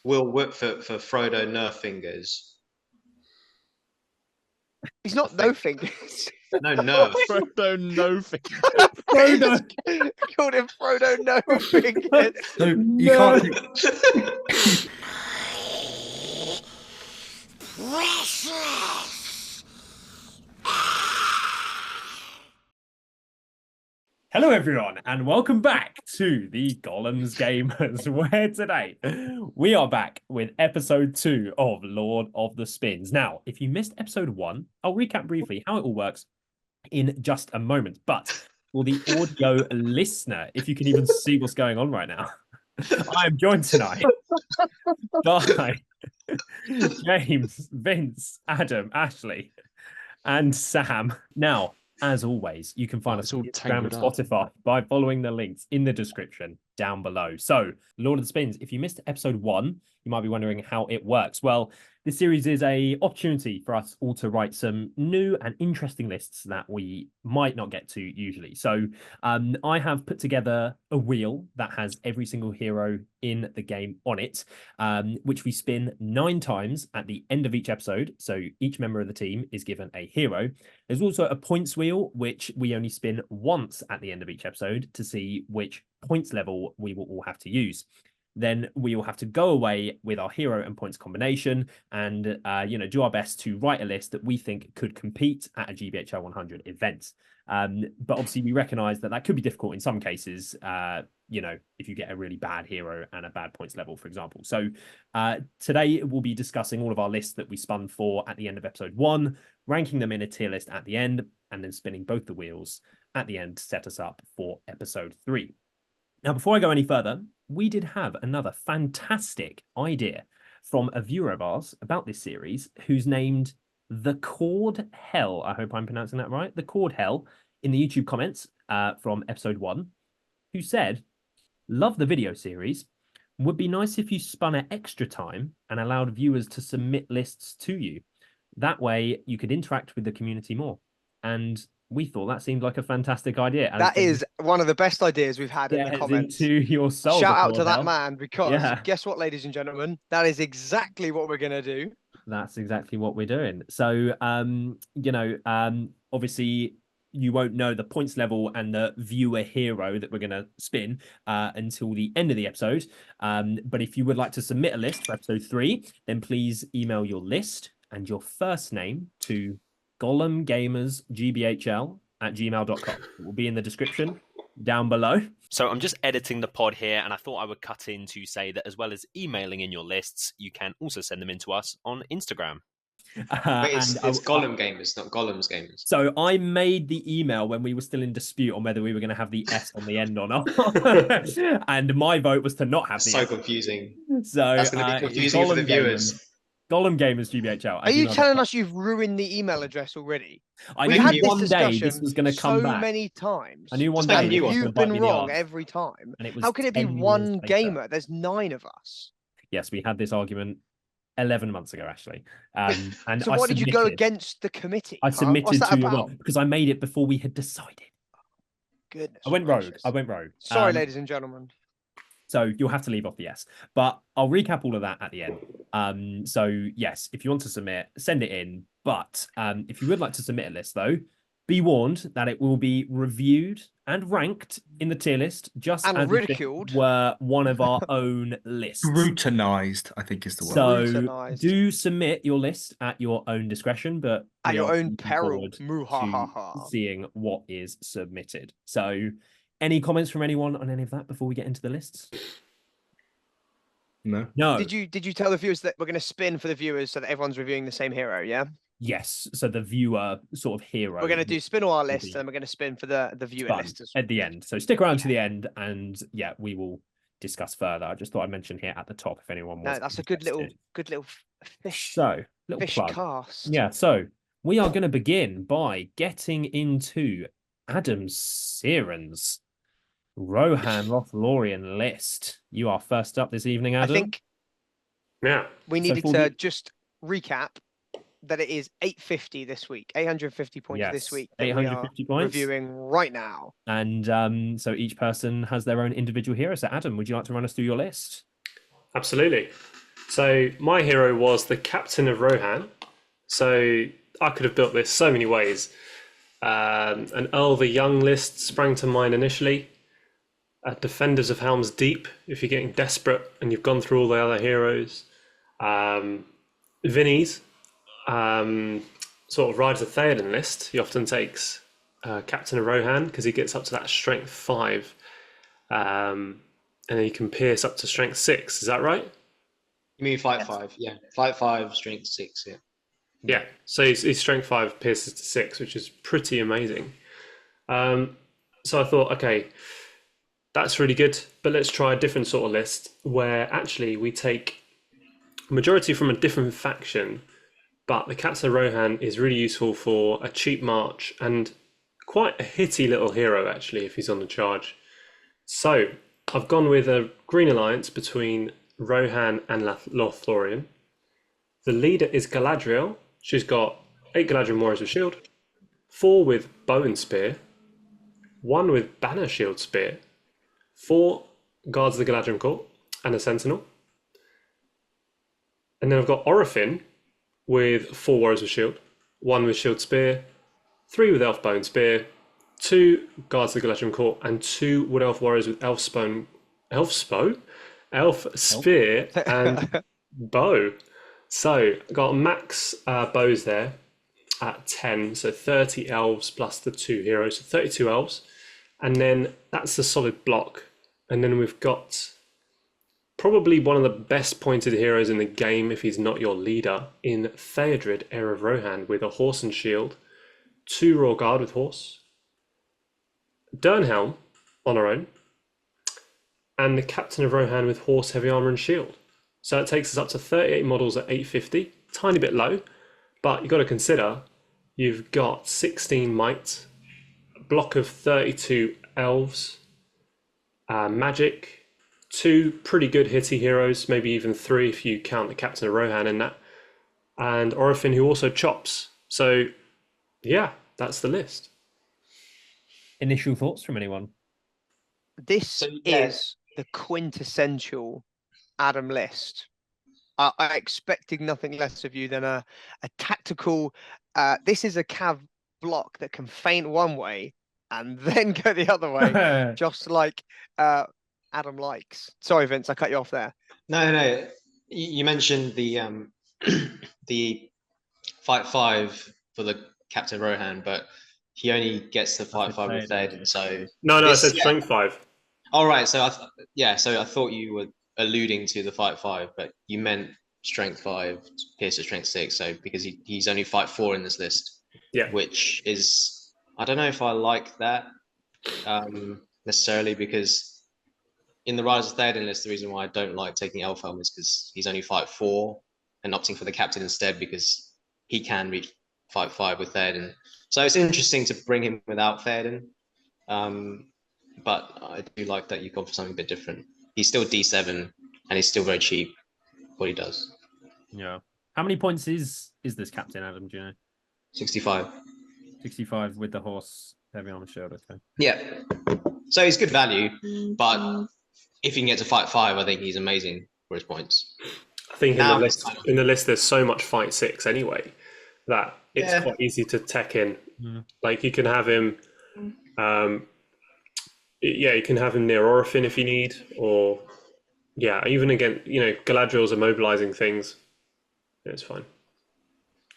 Will whip for Frodo Nerfingers. He's not no fingers. No Nerf. Frodo no fingers. Frodo called him Frodo no fingers. So you can't. Hello, everyone, and welcome back to the Gollum's Gamers, where today we are back with episode 2 of Lord of the Spins. Now, if you missed episode 1, I'll recap briefly how it all works in just a moment. But for the audio listener, if you can even see what's going on right now, I am joined tonight by James, Vince, Adam, Ashley, and Sam. Now, as always, you can find us on Instagram and Spotify by following the links in the description down below. So, Lord of the Spins, if you missed episode 1, you might be wondering how it works. Well, this series is an opportunity for us all to write some new and interesting lists that we might not get to usually. So I have put together a wheel that has every single hero in the game on it, which we spin 9 times at the end of each episode. So each member of the team is given a hero. There's also a points wheel, which we only spin once at the end of each episode to see which points level we will all have to use. Then we will have to go away with our hero and points combination and, do our best to write a list that we think could compete at a GBHL 100 event. But obviously we recognize that could be difficult in some cases, if you get a really bad hero and a bad points level, for example. So today we'll be discussing all of our lists that we spun for at the end of episode 1, ranking them in a tier list at the end, and then spinning both the wheels at the end to set us up for episode 3. Now, before I go any further, we did have another fantastic idea from a viewer of ours about this series who's named The Cord Hell. I hope I'm pronouncing that right. The Cord Hell in the YouTube comments from episode 1, who said, "Love the video series. Would be nice if you spun at extra time and allowed viewers to submit lists to you. That way you could interact with the community more." And we thought that seemed like a fantastic idea. That is one of the best ideas we've had in the comments. Into your soul, shout out to that man, because guess what, ladies and gentlemen? That is exactly what we're going to do. That's exactly what we're doing. So, obviously, you won't know the points level and the viewer hero that we're going to spin until the end of the episode. But if you would like to submit a list for episode 3, then please email your list and your first name to gollumgamersgbhl@gmail.com. It will be in the description down below. So I'm just editing the pod here, and I thought I would cut in to say that as well as emailing in your lists, you can also send them in to us on Instagram. It's Gollum Gamers, not Gollum's Gamers. So I made the email when we were still in dispute on whether we were going to have the S on the end or not. And my vote was to not have the S. Confusing. So that's going to be confusing for the viewers. Gollum Gamers GBHL. Are you telling us you've ruined the email address already? I knew one day this was going to come back. So many times. I knew one day you've been wrong every time. How can it be one gamer? There's 9 of us. Yes, we had this argument 11 months ago, actually. And so why did you go against the committee? I submitted to you because I made it before we had decided. Goodness. I went rogue. Sorry, ladies and gentlemen. So you'll have to leave off the S. But I'll recap all of that at the end. So yes, if you want to submit, send it in. But if you would like to submit a list, though, be warned that it will be reviewed and ranked in the tier list, just and as ridiculed. Were one of our own lists. Scrutinized, I think is the word. So do submit your list at your own discretion, but at your own peril. Seeing what is submitted. So any comments from anyone on any of that before we get into the lists? No. Did you tell the viewers that we're going to spin for the viewers so that everyone's reviewing the same hero? Yeah. Yes. So the viewer sort of hero. We're going to do spin all our lists, and we're going to spin for the viewer list at the end. So stick around to the end, and we will discuss further. I just thought I'd mention here at the top if anyone wants. No, that's a good little fish. So little fish plug. cast. Yeah. So we are going to begin by getting into Adam Searon's Rohan Lothlorien list. You are first up this evening, Adam. I think we needed to just recap that it is 850 this week, 850 points this week. 850 points. Reviewing right now. And so each person has their own individual hero. So Adam, would you like to run us through your list? Absolutely. So my hero was the Captain of Rohan. So I could have built this so many ways. An Earl the Young list sprang to mind initially. Defenders of Helm's Deep, if you're getting desperate and you've gone through all the other heroes. Vinny's sort of Rise of Theoden list. He often takes Captain of Rohan because he gets up to that strength 5. And then he can pierce up to strength 6. Is that right? You mean fight 5? Yeah, fight 5, strength 6. Yeah. Yeah. So his strength 5 pierces to 6, which is pretty amazing. So I thought, okay, that's really good, but let's try a different sort of list where actually we take majority from a different faction, but the Captain of Rohan is really useful for a cheap march and quite a hitty little hero actually if he's on the charge. So I've gone with a green alliance between Rohan and Lothlorien. The leader is Galadriel. She's got 8 Galadriel Warriors with Shield, 4 with Bow and Spear, 1 with Banner Shield Spear, 4 Guards of the Galadriel Court, and a Sentinel. And then I've got Orifin with 4 Warriors with Shield, 1 with Shield Spear, 3 with Elf Bow and Spear, 2 Guards of the Galadriel Court, and 2 Wood Elf Warriors with Elf Spear and Bow. So got max bows there at 10, so 30 elves plus the 2 heroes, so 32 elves. And then that's the solid block. And then we've got probably one of the best pointed heroes in the game, if he's not your leader, in Theodred, Heir of Rohan, with a horse and shield, 2 Royal Guard with horse, Dernhelm on her own, and the Captain of Rohan with horse, heavy armor, and shield. So it takes us up to 38 models at 850, tiny bit low, but you've got to consider you've got 16 might, a block of 32 elves, magic, 2 pretty good hitty heroes, maybe even 3 if you count the Captain of Rohan in that, and Orifin who also chops. So yeah, that's the list. Initial thoughts from anyone? This is the quintessential Adam list. I expected nothing less of you than a tactical. This is a cav block that can feint one way and then go the other way, just like Adam likes. Sorry, Vince, I cut you off there. No. You mentioned the the fight 5 for the Captain Rohan, but he only gets the fight 5 with Theoden. So no, I said strength 5. All right, so I thought you were alluding to the fight 5, but you meant strength 5, pierce to strength 6. So because he's only fight 4 in this list, which is, I don't know if I like that necessarily, because in the Rise of Theoden list, the reason why I don't like taking Elfhelm is because he's only fight 4 and opting for the Captain instead because he can reach fight 5 with Theoden. So it's interesting to bring him without Theoden, but I do like that you've gone for something a bit different. He's still D7 and he's still very cheap what he does. Yeah. How many points is this Captain, Adam? Do you know? 65. 65 with the horse, heavy armor, shield. Okay. Yeah. So he's good value, but if he can get to fight 5, I think he's amazing for his points. I think in the list there's so much fight 6 anyway that it's quite easy to tech in. Yeah. Like you can have him you can have him near Orifin if you need, or even again, Galadriel's immobilizing things. It's fine.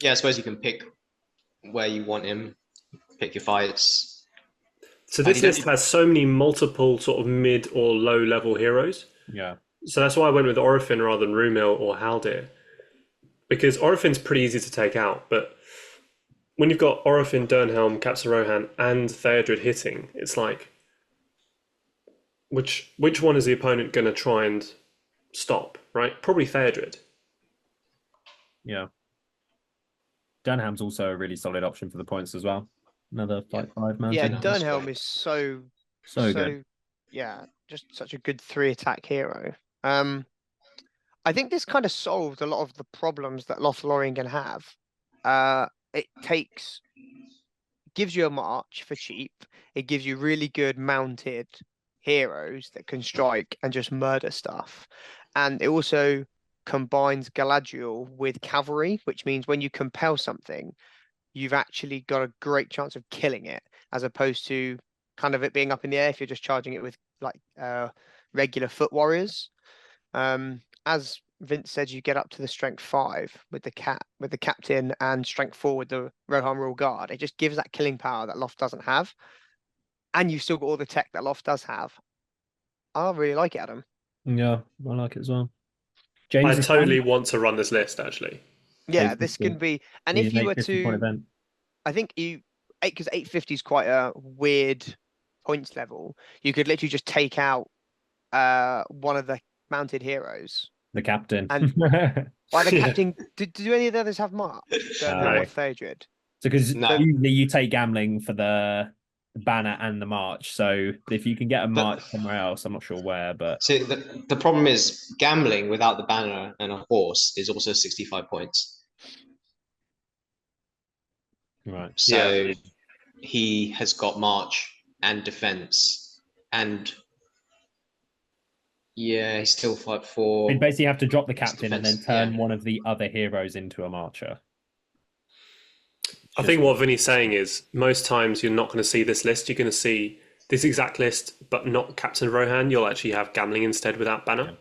Yeah, I suppose you can pick where you want him, pick your fights. So this list has so many multiple sort of mid or low level heroes. Yeah. So that's why I went with Orifin rather than Rumil or Haldir, because Orifin's pretty easy to take out, but when you've got Orifin, Dernhelm, Captain Rohan, and Theodred hitting, it's like, which one is the opponent going to try and stop, right? Probably Theodred. Yeah. Dernhelm's also a really solid option for the points as well. Another fight 5 man. Yeah, Dernhelm is so good. Yeah, just such a good 3 attack hero. I think this kind of solved a lot of the problems that Lothlorien can have. It gives you a march for cheap. It gives you really good mounted heroes that can strike and just murder stuff. And it also combines Galadriel with cavalry, which means when you compel something, you've actually got a great chance of killing it, as opposed to kind of it being up in the air if you're just charging it with like regular foot warriors. As Vince said, you get up to the strength 5 with the captain and strength 4 with the Rohan Royal Guard. It just gives that killing power that Loth doesn't have, and you've still got all the tech that Loth does have. I really like it, Adam. Yeah, I like it as well. I totally want to run this list, actually. Yeah, this can be, and if you were to, I think because 850 is quite a weird points level. You could literally just take out one of the mounted heroes. The captain. And why the captain? Do any of the others have Mark? No. Theodred? So because usually you take Gambling for the banner and the march. So if you can get a march somewhere else, I'm not sure where, but so the problem is Gambling without the banner and a horse is also 65 points. Right. So he has got march and defense, and he's still 5/4. You basically have to drop the captain and then turn one of the other heroes into a marcher. I think what Vinny's saying is most times you're not going to see this list. You're going to see this exact list, but not Captain Rohan. You'll actually have Gambling instead without banner,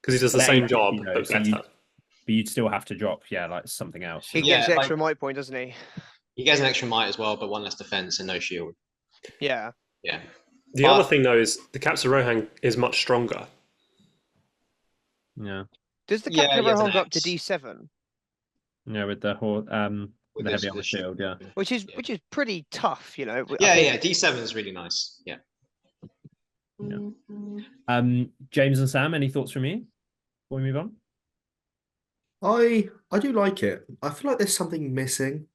because he does the same job, but better. But you'd still have to drop, like something else. He gets an extra might point, doesn't he? He gets an extra might as well, but one less defense and no shield. Yeah. Yeah. The other thing though is the Captain Rohan is much stronger. Yeah. Does the Captain Rohan go up to D7? Yeah, with the horse. With the heavy armor shield, which is pretty tough, you know. Yeah, D7 is really nice. Yeah. James and Sam, any thoughts from you before we move on? I do like it. I feel like there's something missing.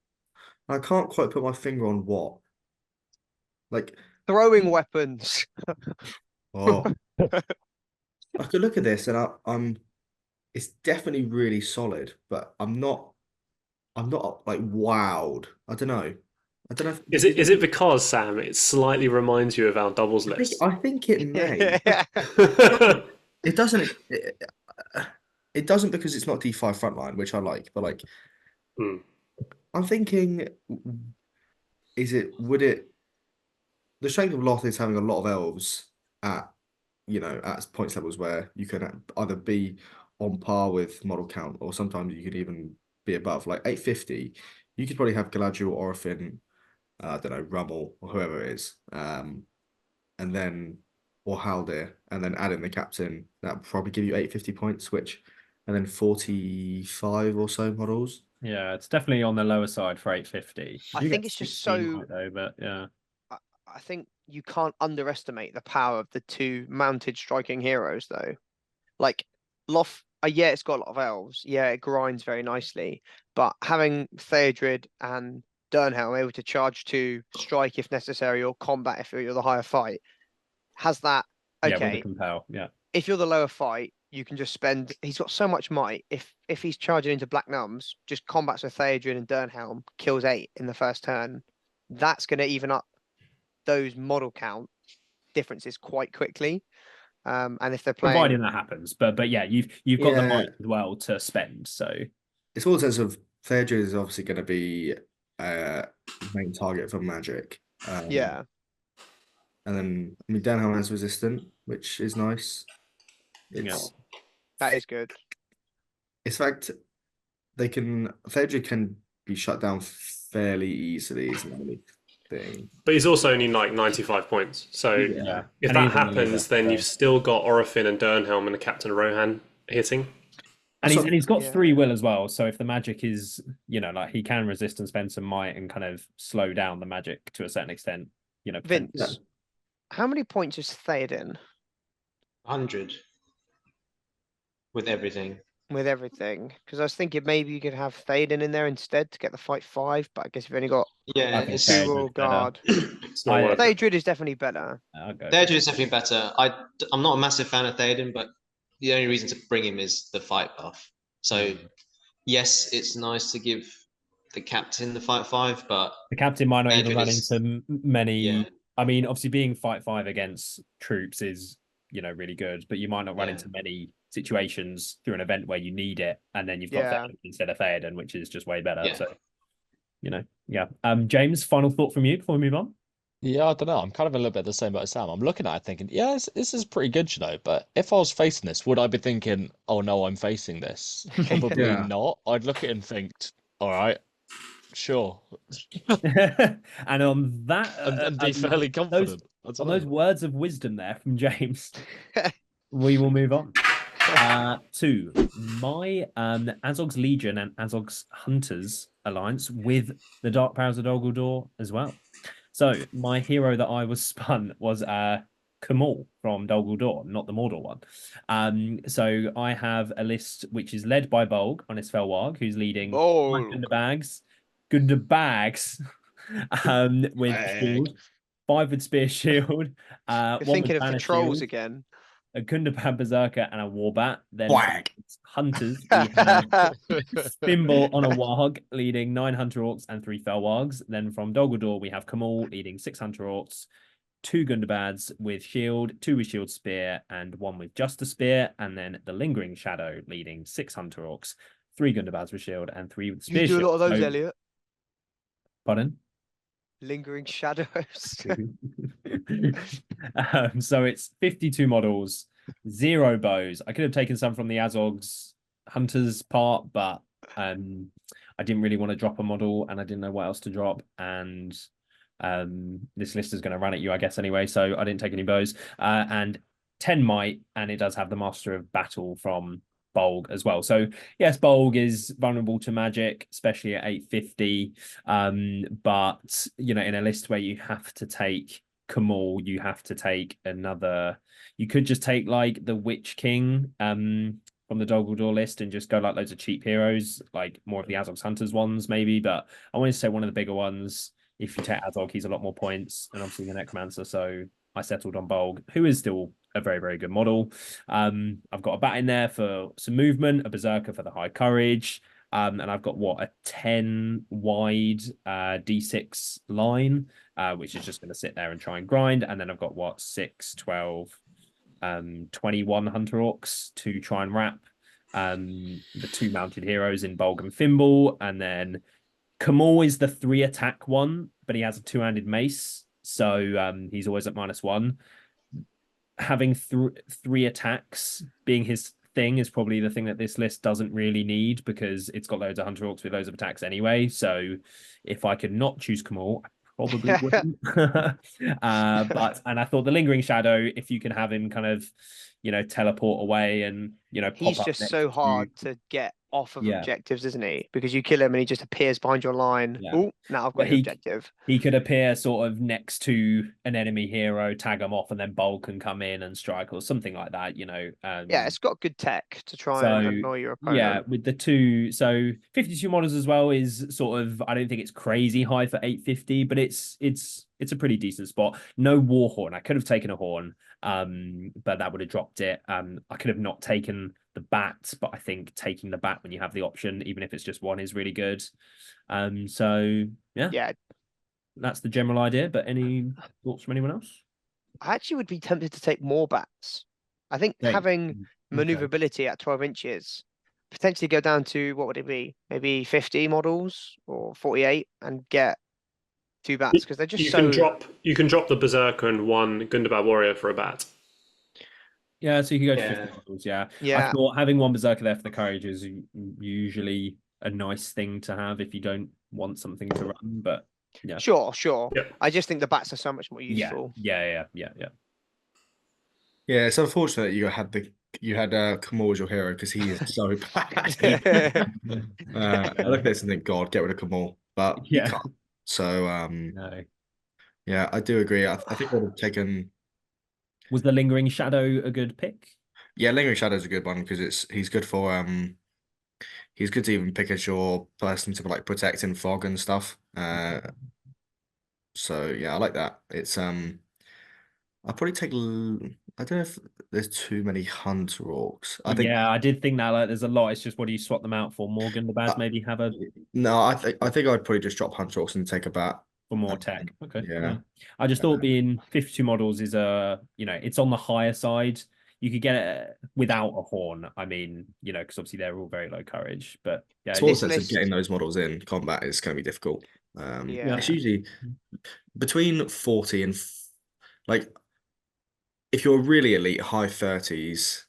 I can't quite put my finger on what. Like throwing weapons. Oh, I could look at this and I'm. It's definitely really solid, but I'm not like wowed. I don't know. Is it because, Sam, it slightly reminds you of our doubles list? I think it may. It doesn't. It doesn't because it's not D5 frontline, which I like. But like, I'm thinking, would it? The strength of Loth is having a lot of elves at points levels where you can either be on par with model count, or sometimes you could even be above. Like 850, you could probably have Galadriel, Orifin, I don't know, Rummel or whoever it is, and then or Haldir, and then add in the captain. That would probably give you 850 points, and then 45 or so models. Yeah, it's definitely on the lower side for 850. I think it's just so. But yeah, I think you can't underestimate the power of the two mounted striking heroes, though. Like Loth, it's got a lot of elves. Yeah, it grinds very nicely. But having Theodred and Durnhelm able to charge to strike if necessary, or combat if you're the higher fight, has that. Okay. Yeah, with the compel. Yeah. If you're the lower fight, you can just spend. He's got so much might. If he's charging into Black Numbs, just combats with Theodred and Durnhelm, kills 8 in the first turn. That's going to even up those model count differences quite quickly. And if they're playing, providing that happens, but yeah, you've got the might as well to spend. So it's all a sense of Theodred is obviously going to be main target for magic. And then Durnhelm has resistant, which is nice. That is good. In fact, Theodred can be shut down fairly easily, isn't the only thing. But he's also only like 95 points. So if that happens, then you've still got Orifin and Durnhelm and the Captain Rohan hitting. And he's got 3 will as well. So if the magic is, like he can resist and spend some might and kind of slow down the magic to a certain extent. Vince, how many points is Theoden? 100. With everything. Because I was thinking maybe you could have Theoden in there instead to get the fight 5, but I guess you've only got 2 Royal Guard. Theodred is definitely better. Theodred is definitely better. I'm not a massive fan of Theoden, but the only reason to bring him is the fight buff. So yes, it's nice to give the captain the fight 5, but the captain might not even run into many. I mean, obviously being fight 5 against troops is really good, but you might not run into many situations through an event where you need it, and then you've got Theoden instead of Theoden, which is just way better. So, James, final thought from you before we move on? Yeah, I don't know. I'm kind of a little bit the same as Sam. I'm looking at it thinking, yeah, this is pretty good, But if I was facing this, would I be thinking, oh no, I'm facing this? Probably not. I'd look at it and think, all right, sure. And on that, and be fairly confident. Those words of wisdom there from James, we will move on to my Azog's Legion and Azog's Hunters alliance with the Dark Powers of Dol Guldur as well. So my hero that I was spun was Khamul from Dol Guldur, not the Mordor one. So I have a list which is led by Bolg on his Felwarg, who's leading Gunderbags with shield, 5 with spear shield. You're thinking of the trolls shield, again. A Gundabad Berserker and a Warbat. Then Hunters, we have Thimble on a Warg, leading 9 Hunter Orcs and 3 Felwargs. Then from Dol Guldur, we have Khamul, leading 6 Hunter Orcs, 2 Gundabads with shield, 2 with shield spear, and 1 with just a spear. And then the Lingering Shadow, leading 6 Hunter Orcs, 3 Gundabads with shield, and 3 with spear. You do a lot of those, Elliot. Pardon? Lingering Shadows. So it's 52 models, 0 bows. I could have taken some from the Azog's Hunters part, but I didn't really want to drop a model, and I didn't know what else to drop. And this list is going to run at you, I guess, anyway. So I didn't take any bows. And 10 might, and it does have the Master of Battle from Bolg as well. So yes, Bolg is vulnerable to magic, especially at 850. But in a list where you have to take Khamul, you have to take another. You could just take like the Witch King from the Dol Guldur list and just go like loads of cheap heroes, like more of the Azog's Hunters ones maybe. But I wanted to say one of the bigger ones. If you take Azog, he's a lot more points, and obviously the Necromancer. So I settled on Bolg, who is still a very, very good model. I've got a bat in there for some movement, a Berserker for the high courage, and I've got a 10 wide D6 line, which is just going to sit there and try and grind. And then I've got 6, 12, 21 Hunter Orcs to try and wrap the 2 mounted heroes in Bolg and Thimble. And then Khamul is the 3 attack one, but he has a 2-handed mace. So he's always at -1. Having 3 attacks being his thing is probably the thing that this list doesn't really need, because it's got loads of Hunter Orcs with loads of attacks anyway. So if I could not choose Khamul, I probably wouldn't. And I thought the Lingering Shadow, if you can have him kind of, teleport away and, pop he's up just so hard to get off of objectives, isn't he? Because you kill him and he just appears behind your line. Oh, now I've got your objective. He could appear sort of next to an enemy hero, tag him off, and then Bolg can come in and strike or something like that, it's got good tech to try and annoy your opponent. Yeah, with the 2, so 52 models as well is sort of, I don't think it's crazy high for 850, but it's a pretty decent spot. No Warhorn. I could have taken a horn, but that would have dropped it. I could have not taken the bat, but I think taking the bat when you have the option, even if it's just 1, is really good. So yeah, that's the general idea. But any thoughts from anyone else? I actually would be tempted to take more bats. I think having maneuverability at 12 inches, potentially go down to, what would it be? Maybe 50 models or 48 and get 2 bats, because they're just you can drop the Berserker and 1 Gundabad Warrior for a bat. Yeah, so you can go to 50 models, yeah. I thought having 1 Berserker there for the courage is usually a nice thing to have if you don't want something to run, but yeah. Sure. Yeah. I just think the bats are so much more useful. Yeah. Yeah, it's unfortunate you had Khamul as your hero, because he is so bad. I look at this and think, God, get rid of Khamul, but you can't. So no. Yeah, I do agree. I think I would have taken. Was the Lingering Shadow a good pick? Yeah, Lingering Shadow is a good one, because he's good for he's good to even pick as your person to like protect in fog and stuff. So yeah, I like that. It's I'll probably take. I don't know if there's too many Hunter Orcs. I did think that. Like, there's a lot. It's just, what do you swap them out for? Morgan the Baz maybe have a. No, I think I'd probably just drop Hunter Orcs and take a bat for more tech. Okay. Yeah. I just thought being 52 models is it's on the higher side. you could get it without a horn. I mean, you know, because obviously they're all very low courage. But yeah, small sense of getting those models in combat is going to be difficult. It's usually between 40 and like if you're really elite, high 30s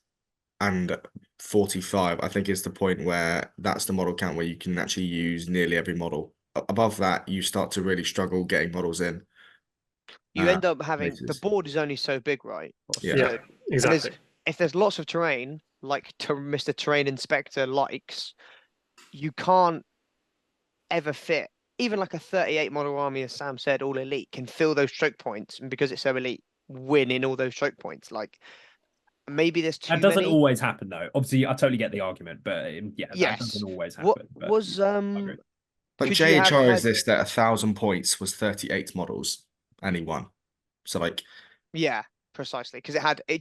and 45, I think is the point where that's the model count where you can actually use nearly every model. Above that, you start to really struggle getting models in. You end up having the board is only so big, right? Yeah, exactly. If there's lots of terrain, like Mr. Terrain Inspector likes, you can't ever fit. Even like a 38 model army, as Sam said, all elite can fill those choke points, and because it's so elite, win in all those choke points. Like maybe there's too many. That doesn't many. always happen though. Obviously, I totally get the argument, but that doesn't always happen. What was But JHR's list at 1,000 points was 38 models, and he won. So like, yeah, precisely, because it had a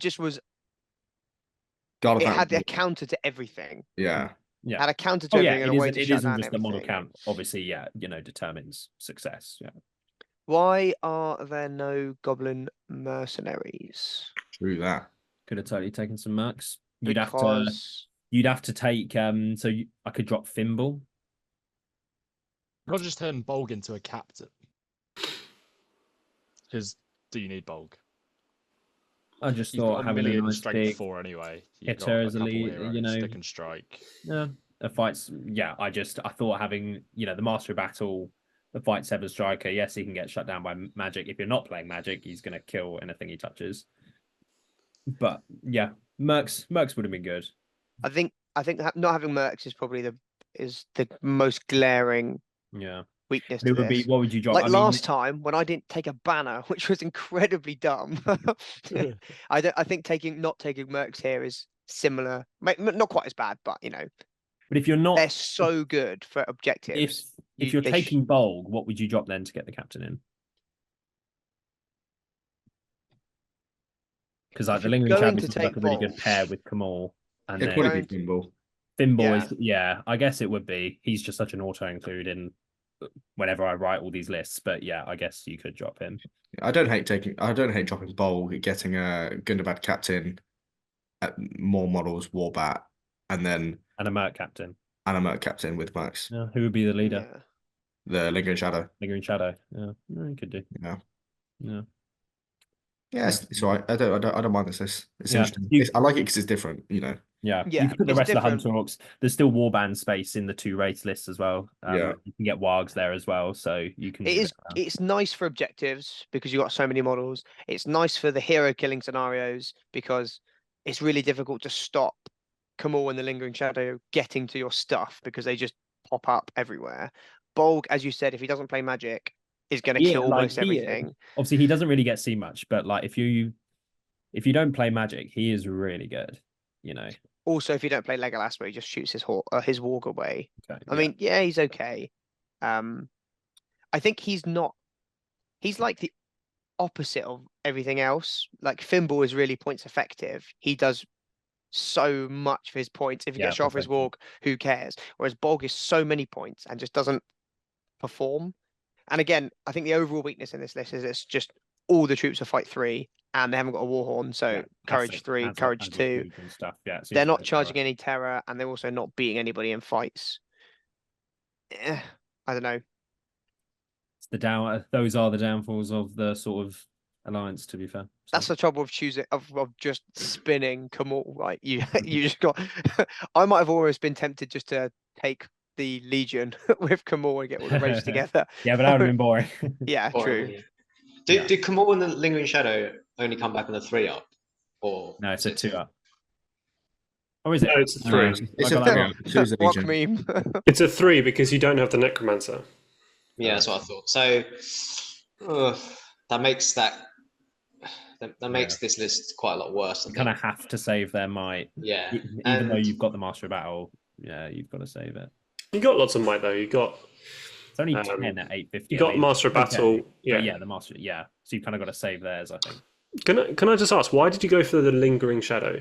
counter to everything. Yeah. Had a counter to everything. It isn't just the model count. Obviously, determines success. Yeah. Why are there no goblin mercenaries? True that. Could have totally taken some mercs. You'd have to take I could drop Thimble. I'll just turn Bolg into a captain. Because do you need Bolg? I just thought having a nice strength big 4 anyway. hitter as a lead, stick and strike. Yeah, the fights. Yeah, I thought having the Master of Battle, the fight 7 striker. Yes, he can get shut down by magic. If you're not playing magic, he's going to kill anything he touches. But yeah, mercs would have been good. I think not having mercs is probably the most glaring. Yeah. Weakness. It would be, what would you drop? Like last time when I didn't take a banner, which was incredibly dumb. I think not taking mercs here is similar, not quite as bad, but But if you're not, they're so good for objectives. If you're taking Bolg, what would you drop then to get the captain in? Because like the Lingering Shadow is like a really good pair with Khamul, and it'd probably be Thimble. Thimble is I guess it would be. He's just such an auto include in whenever I write all these lists, but yeah, I guess you could drop him. I don't hate dropping Bolg, getting a Gundabad captain, more models, Warbat, and a Merc captain. And a Merc captain with Mercs. Yeah, who would be the leader? Yeah. The Lingering Shadow. Lingering Shadow. Yeah, you could do. Yeah. Yeah. Yeah, it's all right. I don't mind this list. It's interesting. I like it because it's different, Yeah, yeah. You can put the rest of the Hunter Orcs. There's still warband space in the 2 race lists as well. You can get Wargs there as well, so you can. It's nice for objectives because you've got so many models. It's nice for the hero killing scenarios because it's really difficult to stop Khamul and the Lingering Shadow getting to your stuff because they just pop up everywhere. Bolg, as you said, if he doesn't play magic, is going to kill almost everything. Obviously, he doesn't really get seen much, but like if you don't play magic, he is really good. Also, if you don't play Legolas, where he just shoots his walk away. Okay, I mean, he's okay. I think he's like the opposite of everything else. Like Thimble is really points effective. He does so much for his points. If he gets shot off his walk, who cares? Whereas Bolg is so many points and just doesn't perform. And again, I think the overall weakness in this list is it's just all the troops are fight 3 and they haven't got a Warhorn, so courage 3, courage 2. And stuff. Yeah, they're not charging any terror and they're also not beating anybody in fights. I don't know. It's those are the downfalls of the sort of alliance, to be fair. That's the trouble of choosing of just spinning Khamul, right? You just got I might have always been tempted just to take the Legion with Khamul and get all the race together. Yeah, but that would have been boring. Yeah, true. Yeah. Did Khamul and the Lingering Shadow only come back on the 3 up? Or no, it's a 2 up. Or is it? No, it's a 3. It's a 3 up. Rock meme. It's a 3 because you don't have the Necromancer. Yeah, that's what I thought. So that makes this list quite a lot worse. You kind of have to save their might. Yeah. Even though you've got the Master of Battle, you've got to save it. You got lots of might though. It's only 10 at 850. You got Master of Battle. Yeah, the Master. Yeah, so you've kind of got to save theirs, I think. Can I just ask, why did you go for the Lingering Shadow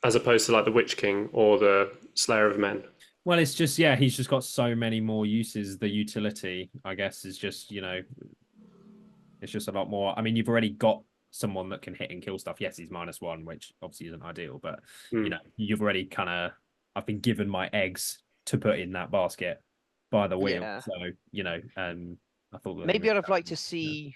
as opposed to like the Witch King or the Slayer of Men? Well, it's just he's just got so many more uses. The utility, I guess, is just it's just a lot more. I mean, you've already got someone that can hit and kill stuff. Yes, he's -1, which obviously isn't ideal, but you know, you've already I've been given my eggs to put in that basket by the wheel. Yeah. So, you know, I thought that maybe I'd have liked to see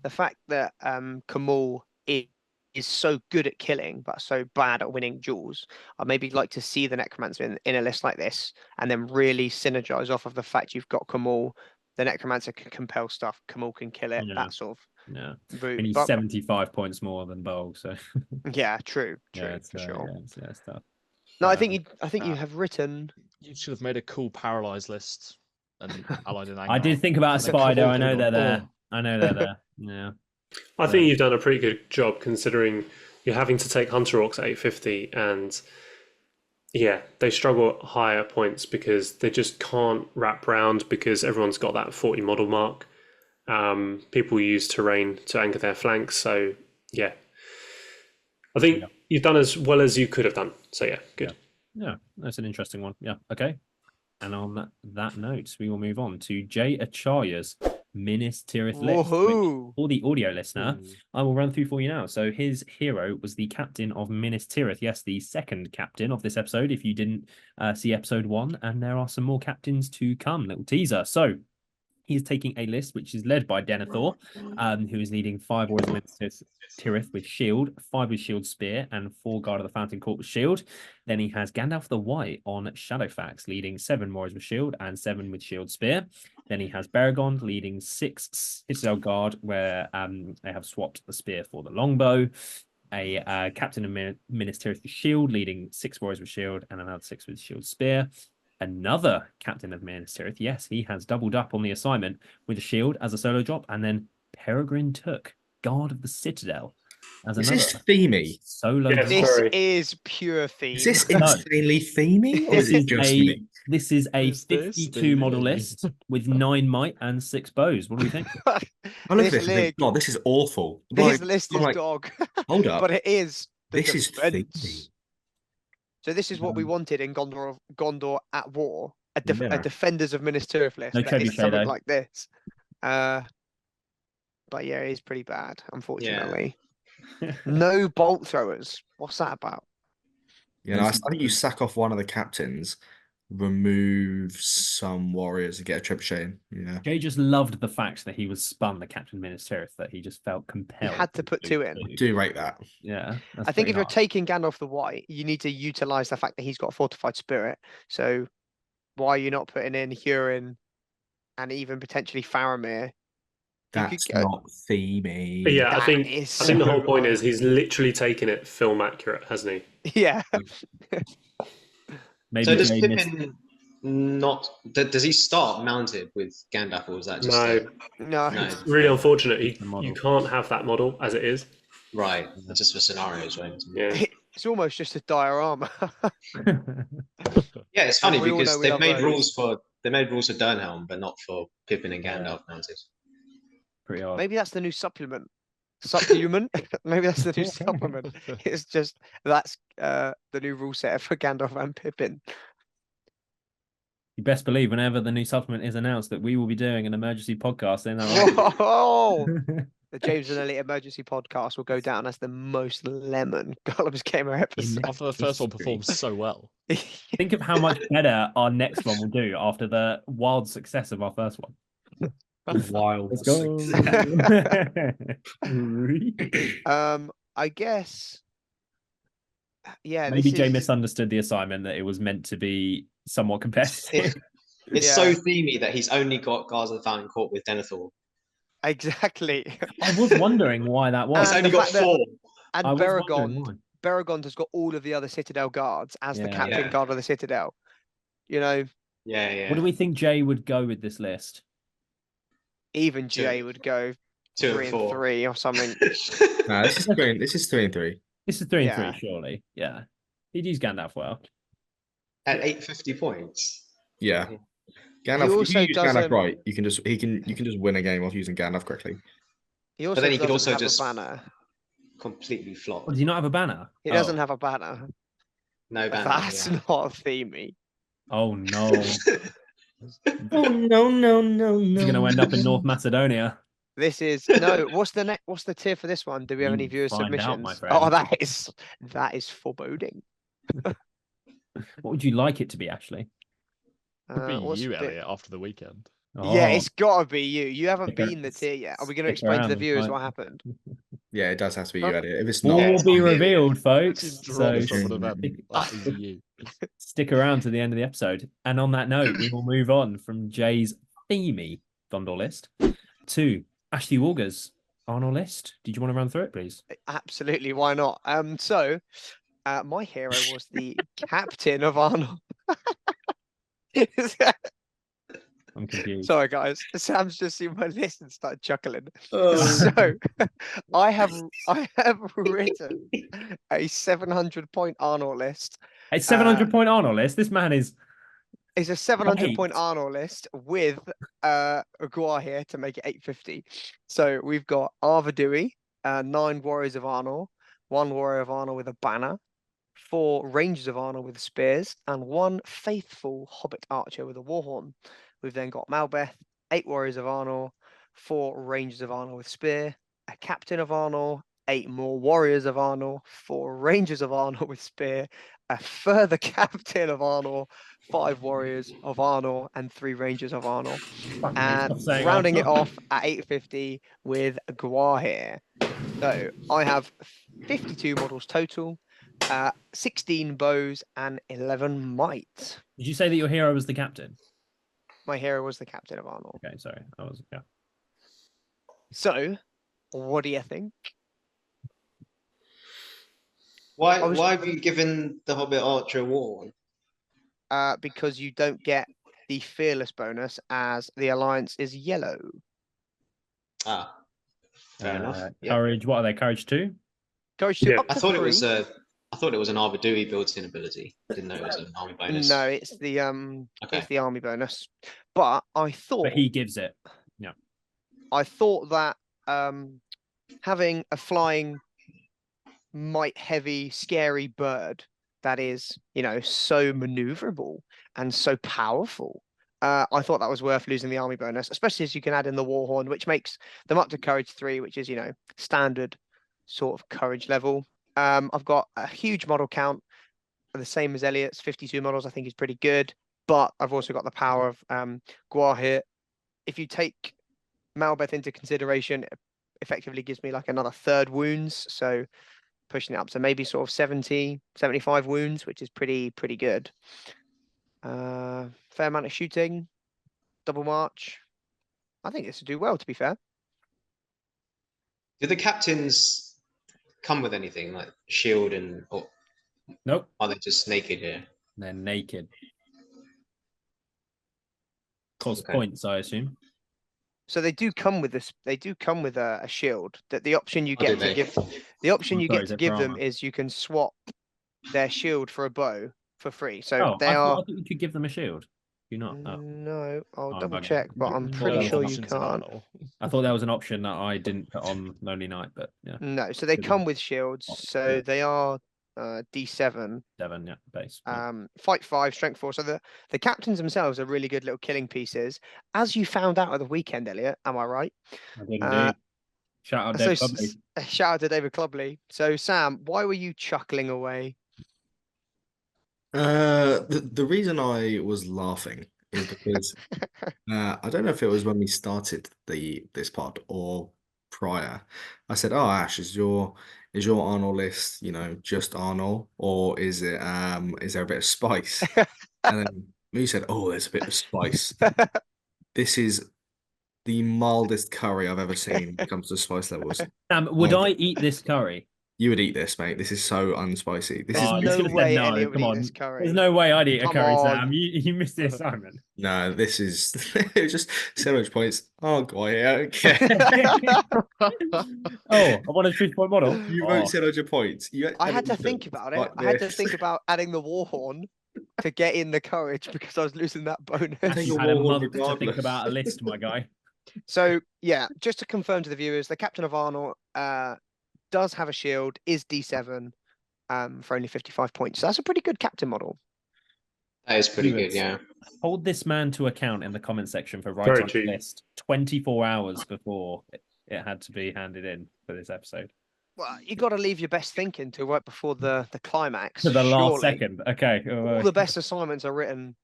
the fact that Khamul is so good at killing, but so bad at winning duels. I'd maybe like to see the Necromancer in a list like this, and then really synergize off of the fact you've got Khamul. The Necromancer can compel stuff. Khamul can kill it. That sort of route. And he's 75 points more than Bolg, so yeah, true, for sure. Yeah, it's tough. No, I think you have written. You should have made a cool paralyzed list and allied in. I did think about a spider. I know they're there. I know they're there. Yeah. I think you've done a pretty good job considering you're having to take Hunter Orcs at 850, and yeah, they struggle at higher points because they just can't wrap round because everyone's got that 40 model mark. People use terrain to anchor their flanks, so yeah, I think you've done as well as you could have done. So yeah, good. Yeah, that's an interesting one. Yeah, okay. And on that note, we will move on to Jay Acharya's Minas Tirith list. For the audio listener, I will run through for you now. So his hero was the captain of Minas Tirith. Yes, the second captain of this episode, if you didn't see episode 1. And there are some more captains to come. Little teaser. So he's taking a list which is led by Denethor, who is leading 5 Warriors of Minas Tirith with shield, 5 with shield spear, and 4 Guard of the Fountain Court with shield. Then he has Gandalf the White on Shadowfax, leading 7 Warriors with shield and 7 with shield spear. Then he has Beregond leading 6 Citadel Guard, where they have swapped the spear for the longbow. A captain of Minas Tirith with shield, leading 6 Warriors with shield and another 6 with shield spear. Another captain of Minas Tirith, yes, he has doubled up on the assignment with a shield as a solo drop, and then Peregrine Took, Guard of the Citadel, as Is another this themey? solo. Yeah, drop. This is pure theme. Is this insanely themey, or is it just me? This is a Is this 52 model themey? list with 9 might and 6 bows. What do we think? I look at this and Lig, think, God, this is awful. this list is I'm like, dog. hold up. But it is. This is defense. themey. So this is what we wanted in Gondor at War. A Yeah. Defenders of Minas Tirith list. No that is trebuchet, something though. like this. But yeah, it is pretty bad, unfortunately. No bolt throwers. What's that about? You know, I think you sack off one of the captains, remove some warriors and get a trebuchet in. Yeah. Jay just loved the fact that he was spun the captain of Minas Tirith, that he just felt compelled. You had to put 2 in. I do rate that. Yeah. I think if you're taking Gandalf the White, you need to utilize the fact that he's got a fortified spirit. So why are you not putting in Hurin and even potentially Faramir? That's not themey. But yeah, I That think is the whole so point is he's literally taken it film accurate, hasn't he? Yeah. Maybe So does Jay missed- Pippin not? Does he start mounted with Gandalf, or is that just No. No. no? It's really unfortunate. The model. You can't have that model as it is. Right, that's just for scenarios, right? Yeah. It's almost just a diorama. Yeah, it's funny we all because know we love those. they made rules for Durnhelm, but not for Pippin and Gandalf mounted. Pretty odd. Maybe that's the new supplement. Supplement? Maybe that's the new supplement. It's just that's the new rule set for Gandalf and Pippin. You best believe whenever the new supplement is announced that we will be doing an emergency podcast. Then Whoa! The James and Elliot emergency podcast will go down as the most lemon Gollum's Gamer episode. After the first one performs so well. think of how much better our next one will do after the wild success of our first one. Wild. Let's go. I guess. Yeah. Maybe this Jay is- misunderstood the assignment, that it was meant to be somewhat competitive. It's Yeah. so themey that he's only got Guards of the Fountain Court with Denethor. Exactly. I was wondering why that was. He's And only the got fact that- 4. And I was wondering Beregond. why. Beregond has got all of the other Citadel guards as the Yeah. captain Yeah. guard of the Citadel. You know, Yeah. What do we think Jay would go with this list? even Two. Jay would go 2 3 and and 4. 3 or something. No, this is 3 and 3. This is 3 and Yeah. 3, surely. Yeah. He'd use Gandalf well. At 850 points. Yeah. Gandalf, if also you use doesn't- Gandalf right, you can just win a game off using Gandalf correctly. He also then he could doesn't also have just- a banner. Completely flop. Oh, does he not have a banner? He doesn't have a banner. No banner. That's yeah. not themey. Oh no. Oh no! He's going to end up in North Macedonia. This is no. What's the tier for this one? Do we have any You viewer find out, submissions? my Oh, friend. that is foreboding. What would you like it to be, Ashley? Could be What's you, the- Elliot, after the weekend. Yeah, Oh, it's gotta be you. You haven't Stick ar- been the tier yet. Are we going to stick explain to the around, viewers right. what happened? Yeah, it does have to be Huh? you, Elliot. If it's All not, will be Yeah. revealed, folks. Just So drop someone of them. That is you. stick around to the end of the episode. And on that note, we will move on from Jay's themey Gondor list to Ashley Walker's Arnor list. Did you want to run through it, please? Absolutely, why not? So my hero was the captain of Arnor. I'm confused. Sorry, guys. Sam's just seen my list and started chuckling. Oh. So I have written a 700-point Arnor list. A 700-point Arnor list. This man is. It's a 700-point Right. Arnor list with a Guar here to make it 850. So we've got Arvadui, 9 Warriors of Arnor, 1 Warrior of Arnor with a banner, 4 Rangers of Arnor with spears, and 1 faithful Hobbit Archer with a warhorn. We've then got Malbeth, 8 Warriors of Arnor, 4 Rangers of Arnor with spear, a Captain of Arnor, 8 more Warriors of Arnor, 4 Rangers of Arnor with spear, a further Captain of Arnor, 5 Warriors of Arnor, and 3 Rangers of Arnor. Fuck me, And stop saying rounding it Arnor. off at 850 with Guar here. So I have 52 models total, 16 bows, and 11 might. Did you say that your hero was the captain? My hero was the Captain of Arnor. Okay, sorry. I was. Yeah. So, what do you think? Why have you given the Hobbit Archer a war one? Because you don't get the fearless bonus as the alliance is yellow. Ah, fair enough. Yeah. Courage. What are they? Courage 2? Courage 2 Yeah. up to I thought 3. it was an Arvadui built-in ability. Didn't know it was an army bonus. No, it's the Okay. it's the army bonus. But I thought But he gives it. Yeah. I thought that having a flying, might heavy, scary bird that is, so maneuverable and so powerful. I thought that was worth losing the army bonus, especially as you can add in the warhorn, which makes them up to courage 3, which is, standard sort of courage level. I've got a huge model count, the same as Elliot's, 52 models. I think is pretty good, but I've also got the power of Guar here. If you take Malbeth into consideration, it effectively gives me like another 3rd wounds, so pushing it up to maybe sort of 70, 75 wounds, which is pretty good. Fair amount of shooting, double march. I think this would do well, to be fair. Do the captains come with anything like shield or Nope. are they just naked here? They're naked. Cost Okay. points, I assume. So they do come with this. They do come with a shield. That the option you Oh, do get to they? give, the option I'm you sorry, get is to it give for them armor? is you can swap their shield for a bow for free. So Oh, they I are. thought you could give them a shield. Do you not? Oh. No, I'll Oh, double bugger. check, but I'm Well, pretty that was sure an you Options in can't. Arnor. I thought that was an option that I didn't put on Lonely Night, but yeah. No, so they Good come one. with shields. Oh, So yeah. they are D7. 7, yeah, base. Yeah. Fight 5, strength 4. So the captains themselves are really good little killing pieces, as you found out at the weekend, Elliot. Am I right? I did indeed. Shout out So Dave Clubley. shout out to David Clubley. So Sam, why were you chuckling away? The reason I was laughing is because I don't know if it was when we started this pod or prior. I said, "Oh, Ash, is your Arnold list, just Arnold, or is there a bit of spice?" And then you said, "Oh, there's a bit of spice." This is the mildest curry I've ever seen when it comes to spice levels. Would I eat this curry? You would eat this, mate. This is so unspicy. This There's is I was no gonna say way no, Elliot would come eat on. this curry. There's no way I'd eat a Come curry, on. Sam. You missed the assignment. no. This is it was just 700 points. Oh god, yeah, okay. Oh, I want a 3-point model. You Oh. wrote 700 points. I had to think about it. I had to think about ating the warhorn to get in the courage because I was losing that bonus. think You you're had a more month to think regardless. about a list, my guy. So yeah, just to confirm to the viewers, the Captain of Arnor does have a shield, is D7 for only 55 points. So that's a pretty good captain model. That is pretty good, yeah. hold this man to account in the comment section for writing on the list 24 hours before it had to be handed in for this episode. Well, you got to leave your best thinking to right before the climax. To the last second. Okay. All the best assignments are written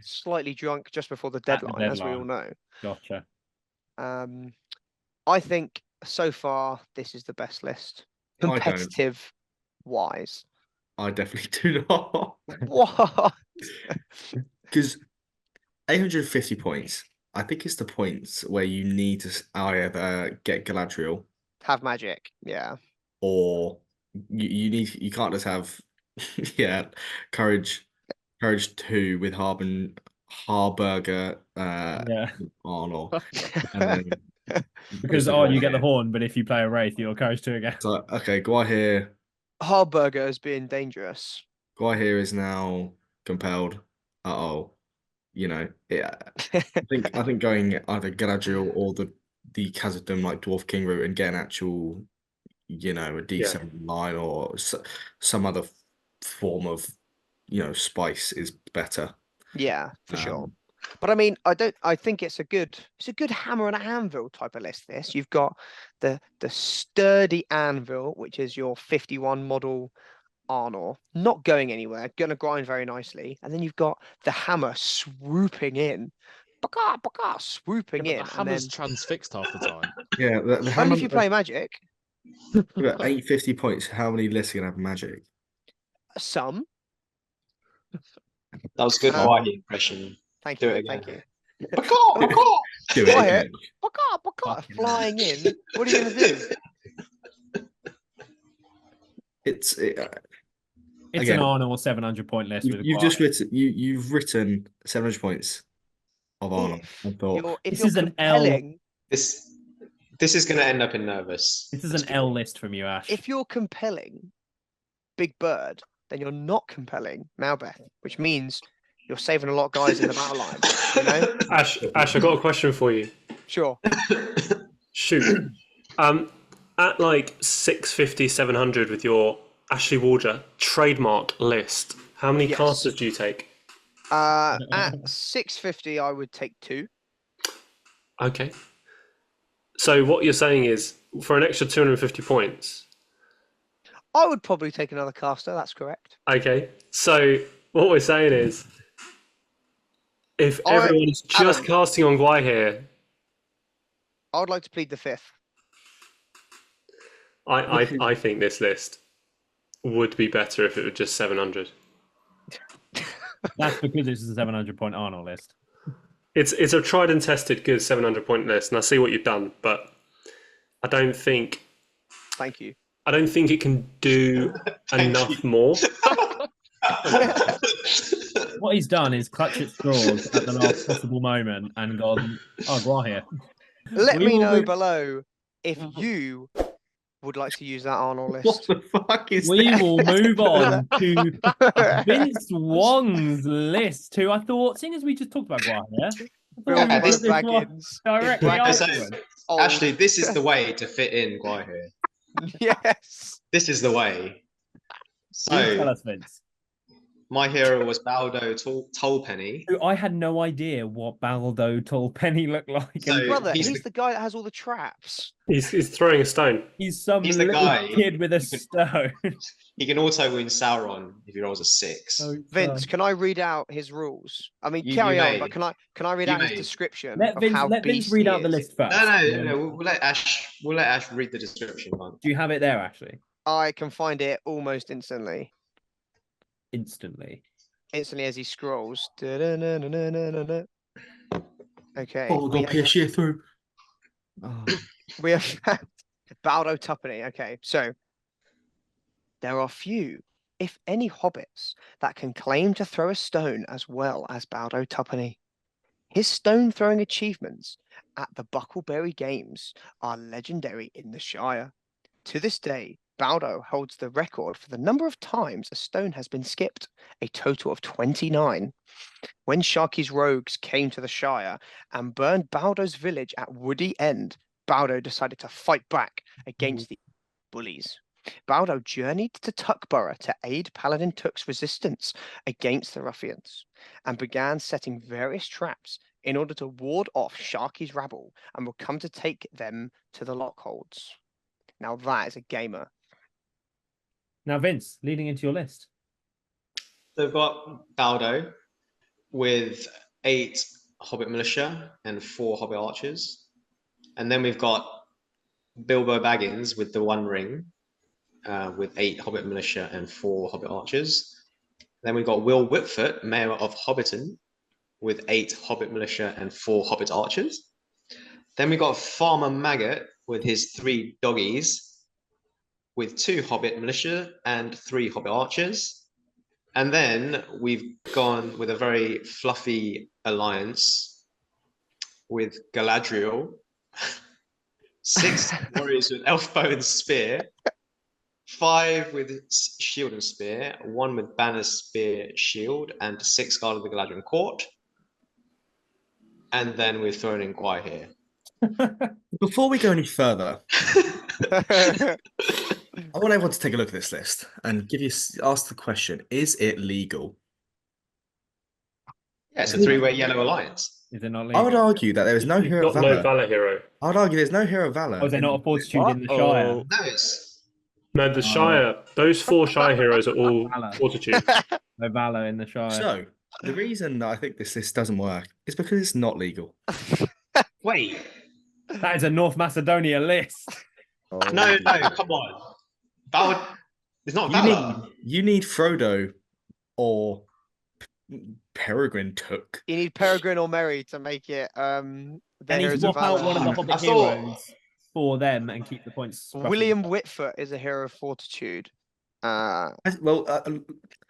slightly drunk just before the deadline, as we all know. Gotcha. I think so far this is the best list, competitive wise. I definitely do not. What? Because 850 points, I think it's the points where you need to either get Galadriel, have magic, yeah, or you can't just have courage 2 with Harburger Arnor. Because you get the horn, but if you play a wraith, you're courage 2 again. So okay, Gwaihir. Harburger is being dangerous. Gwaihir is now compelled. I think going either Galadriel or the Khazad-dûm like Dwarf King route and get an actual, a D7 line or some other form of, spice is better. Yeah, for sure. But I mean, I think it's a good hammer and a anvil type of list. This you've got the sturdy anvil, which is your 51 model Arnor, not going anywhere, going to grind very nicely, and then you've got the hammer swooping in, swooping in. The hammer's transfixed half the time. Yeah, the hammer. Only if you play magic. 850 points. How many lists are gonna have magic? Some. That was good Gwaihir impression. Thank Do you. it again. Thank you. Do it again. Flying in. What are you going to do? It's an Arnor 700 point list. You've written 700 points of Arnor. I thought this is an L. This is going to end up in nervous. This is an L list from you, Ash. If you're compelling Big Bird, then you're not compelling Malbeth, which means you're saving a lot of guys in the battle line. Ash, I got a question for you. Sure. Shoot. At like 650, 700 with your Ashley Wardra trademark list, how many casters do you take? At 650, I would take 2. Okay. So what you're saying is, for an extra 250 points... I would probably take another caster, that's correct. Okay. So what we're saying is, if everyone is just casting on Gwaihir... I would like to plead the 5th. I think this list would be better if it were just 700. That's because it's a 700 point Arnor list. It's a tried and tested good 700 point list, and I see what you've done, but I don't think. Thank you. I don't think it can do enough more. What he's done is clutch at straws at the last possible moment and gone, Gwaihir. Let me know below if you would like to use that Arnor list. What the fuck is We that? will move on to Vince Wong's list, who I thought, seeing as we just talked about Gwaihir, directly afterwards. Actually, this is the way to fit in Gwaihir. Yes. This is the way. So, tell us, Vince. My hero was Baldo Tulpenny. I had no idea what Baldo Tulpenny looked like. So brother, he's the guy that has all the traps. He's throwing a stone. He's the little guy kid with a stone. He can auto wound Sauron if he rolls a 6. Vince, can I read out his rules? I mean, carry on, but can I read out his description let Vince read out the list first. No. We'll let Ash read the description. Do you have it there, Ashley? I can find it almost instantly. Instantly as he scrolls. Okay. Oh, got PSG through. We have found Baldo Tulpenny. Okay, so there are few, if any, hobbits that can claim to throw a stone as well as Baldo Tulpenny. His stone throwing achievements at the Buckleberry Games are legendary in the Shire. To this day, Baldo holds the record for the number of times a stone has been skipped, a total of 29. When Sharky's rogues came to the Shire and burned Baldo's village at Woody End, Baldo decided to fight back against the bullies. Baldo journeyed to Tuckborough to aid Paladin Took's resistance against the ruffians, and began setting various traps in order to ward off Sharky's rabble, and will come to take them to the lockholds. Now that is a gamer. Now, Vince, leading into your list. So we've got Baldo with 8 Hobbit militia and 4 Hobbit archers. And then we've got Bilbo Baggins with the One Ring, with 8 Hobbit militia and 4 Hobbit archers. Then we've got Will Whitfoot, Mayor of Hobbiton, with 8 Hobbit militia and 4 Hobbit archers. Then we've got Farmer Maggot with his 3 doggies, with 2 Hobbit militia and 3 Hobbit archers. And then we've gone with a very fluffy alliance with Galadriel, 6 warriors with elf bow and spear, 5 with shield and spear, 1 with banner, spear, shield, and 6 guard of the Galadriel court. And then we've thrown in Quai here. Before we go any further, I want everyone to take a look at this list and ask the question: is it legal? Yeah, it's a 3-way yellow alliance. Is it not I legal? would argue that there is no hero Not no valor. valor hero. I would argue there's no hero valor. Oh, is there not a fortitude in the Shire? No, it's No, the Shire. Those 4 Shire heroes are all Valor. fortitude. No valor in the Shire. So the reason that I think this list doesn't work is because it's not legal. wait. That is a North Macedonia list. No, come on. Valor. It's not valor. You need Frodo or Peregrine Took. You need Peregrine or Merry to make it. Then There he's is a swap out one of the valor. Hobbit I thought- heroes for them and keep the points. roughly. William Whitfoot is a hero of fortitude. Well,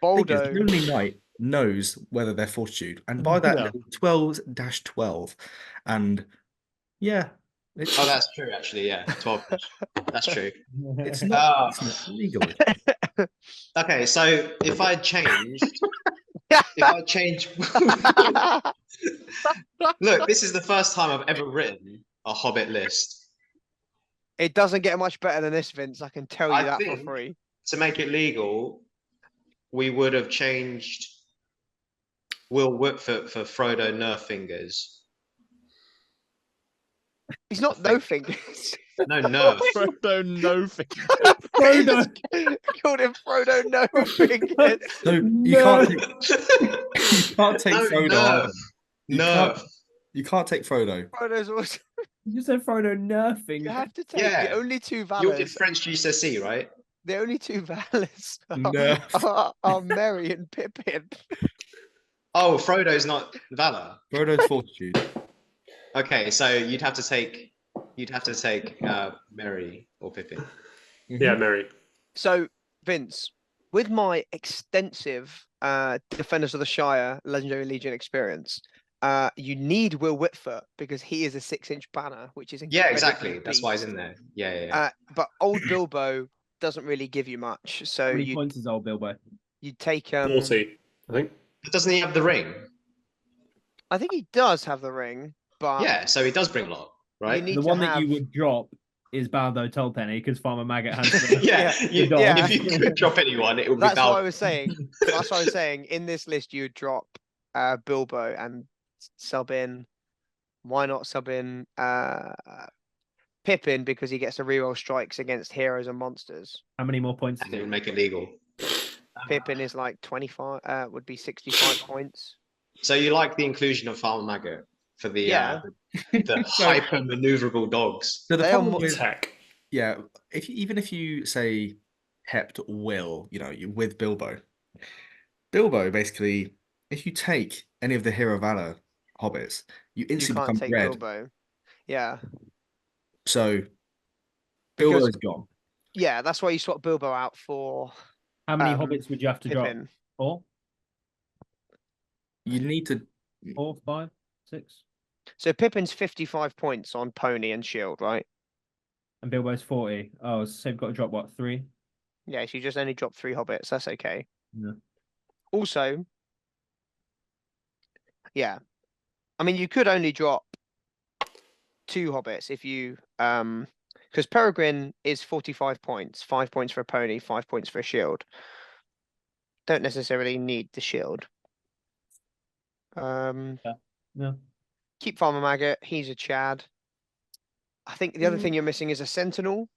Baldo. the Lonely Knight knows whether they're fortitude, and by that Yeah. 12-12, and yeah, it's Oh, that's true, actually. Yeah, 12. That's true. it's not legal. Okay, so if I changed, look, this is the first time I've ever written a Hobbit list. It doesn't get much better than this, Vince. I can tell you I that for think- free. To make it legal, we would have changed Will Whitfoot for Frodo Nerfingers. He's not no fingers. No, Nerf. Frodo, no thing. Frodo. Called him Frodo no fingers. So you No. can't take No, Frodo. Nerf. either. You Nerf. can't- You can't take Frodo. Frodo's also. You said Frodo nerfing. You have to take Yeah. the only 2 You did valors. French GCSE, right? The only 2 valors Nerf. are Merry and Pippin. Oh, Frodo's not Valor. Frodo's fortitude. Okay, so you'd have to take Merry or Pippin. Yeah, Merry. So, Vince, with my extensive Defenders of the Shire Legendary Legion experience, you need Will Whitfoot because he is a 6-inch banner, which is Yeah, incredibly exactly. That's why he's beast. in there. Yeah. But old Bilbo doesn't really give you much, so How many points is old Bilbo? you take 40, I think. But doesn't he have the ring? I think he does have the ring, but Yeah, so he does bring a lot, right? you need The to one have... that you would drop is Baldo Tulpenny because Farmer Maggot has the, yeah, the dog. yeah. if you could drop anyone, it would be That's what I Baldo. was saying. That's what I was saying. In this list, you would drop Bilbo and sub in. Why not sub in Pippin because he gets to reroll strikes against heroes and monsters. How many more points? And it would make it legal. Pippin is like 25. Would be 65 points. So you like the inclusion of Farmer Maggot for the Yeah. the hyper maneuverable dogs? So the They are problem more with Tech. yeah, even if you say Hept Will, you with Bilbo basically, if you take any of the Hero Valor hobbits, you You instantly can't become take red. Bilbo. Yeah. So Because- Bilbo's gone. Yeah, that's why you swap Bilbo out for How many Um, hobbits would you have to drop? Pippin. 4? You need to 4, 5, 6? So Pippin's 55 points on Pony and Shield, right? And Bilbo's 40. Oh, so you've got to drop what, 3? Yeah, so you just only drop 3 hobbits. That's okay. Yeah. Also, yeah, I mean, you could only drop 2 hobbits if you Because Peregrine is 45 points, 5 points for a pony, 5 points for a shield. Don't necessarily need the shield. Yeah. Keep Farmer Maggot. He's a Chad. I think the other thing you're missing is a Sentinel.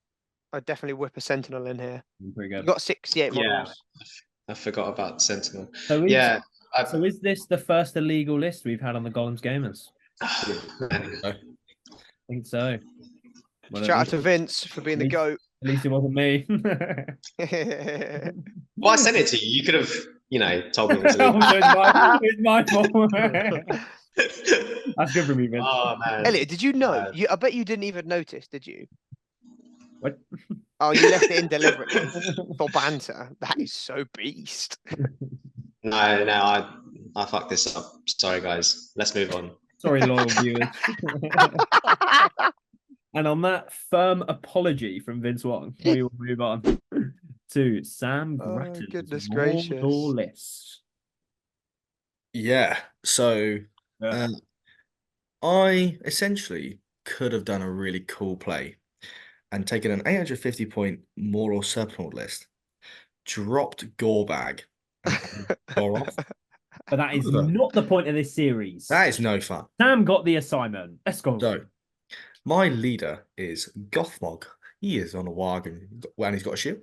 I'd definitely whip a Sentinel in here. Pretty good. You've got 68 Yeah. models. I forgot about Sentinel. So So is this the first illegal list we've had on the Golems Gamers? I think so. Well, Shout out to Vince for being the GOAT. At least it wasn't me. Well, I sent it to you. You could have, told me. It's my fault. That's good for me, Vince. Oh man, Elliot, did you know? I bet you didn't even notice, did you? What? Oh, you left it in deliberately for banter. That is so beast. No, I fucked this up. Sorry, guys. Let's move on. Sorry, loyal viewers. And on that firm apology from Vince Wong, we will move on to Sam Grattan's goodness gracious. Mordor list. Yeah. So I essentially could have done a really cool play and taken an 850 point Mordor Serpent list, dropped Gorbag, and Goroth. But that is not the point of this series. That is no fun. Sam got the assignment. Let's go. So, my leader is Gothmog. He is on a wagon and he's got a shield.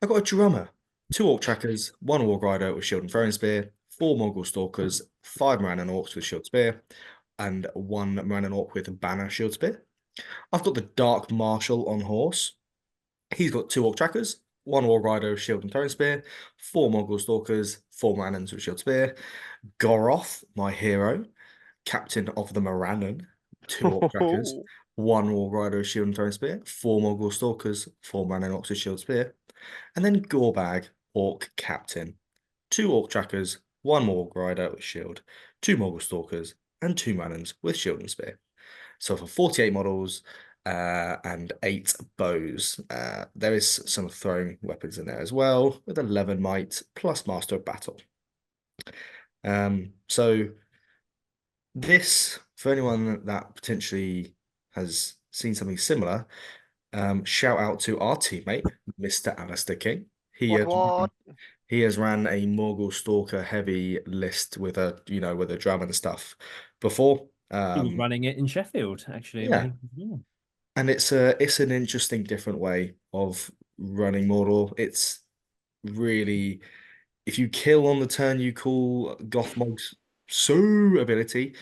I've got a drummer, 2 orc trackers, 1 warg rider with shield and throwing spear, 4 Mongol stalkers, 5 Morannon orcs with shield spear, and 1 Morannon orc with banner shield spear. I've got the Dark Marshal on horse. He's got 2 orc trackers, 1 warg rider with shield and throwing spear, 4 Mongol stalkers, 4 Morannons with shield spear. Goroth, my hero, captain of the Morannon, 2 orc trackers, 1 warg rider with shield and throwing spear, 4 Mongol stalkers, 4 Morannon orcs with shield spear. And then Gorbag, orc captain, 2 orc trackers, 1 warg rider with shield, 2 Mongol stalkers, and 2 Morannons with shield and spear. So for 48 models and 8 bows, there is some throwing weapons in there as well, with 11 might plus Master of Battle. So this, for anyone that potentially has seen something similar, shout out to our teammate, Mr. Alistair King. He has ran a Morgul Stalker heavy list with a drum and stuff before. He was running it in Sheffield, actually. Yeah. And it's an interesting, different way of running Mordor. It's really, if you kill on the turn, you call Gothmog's ability.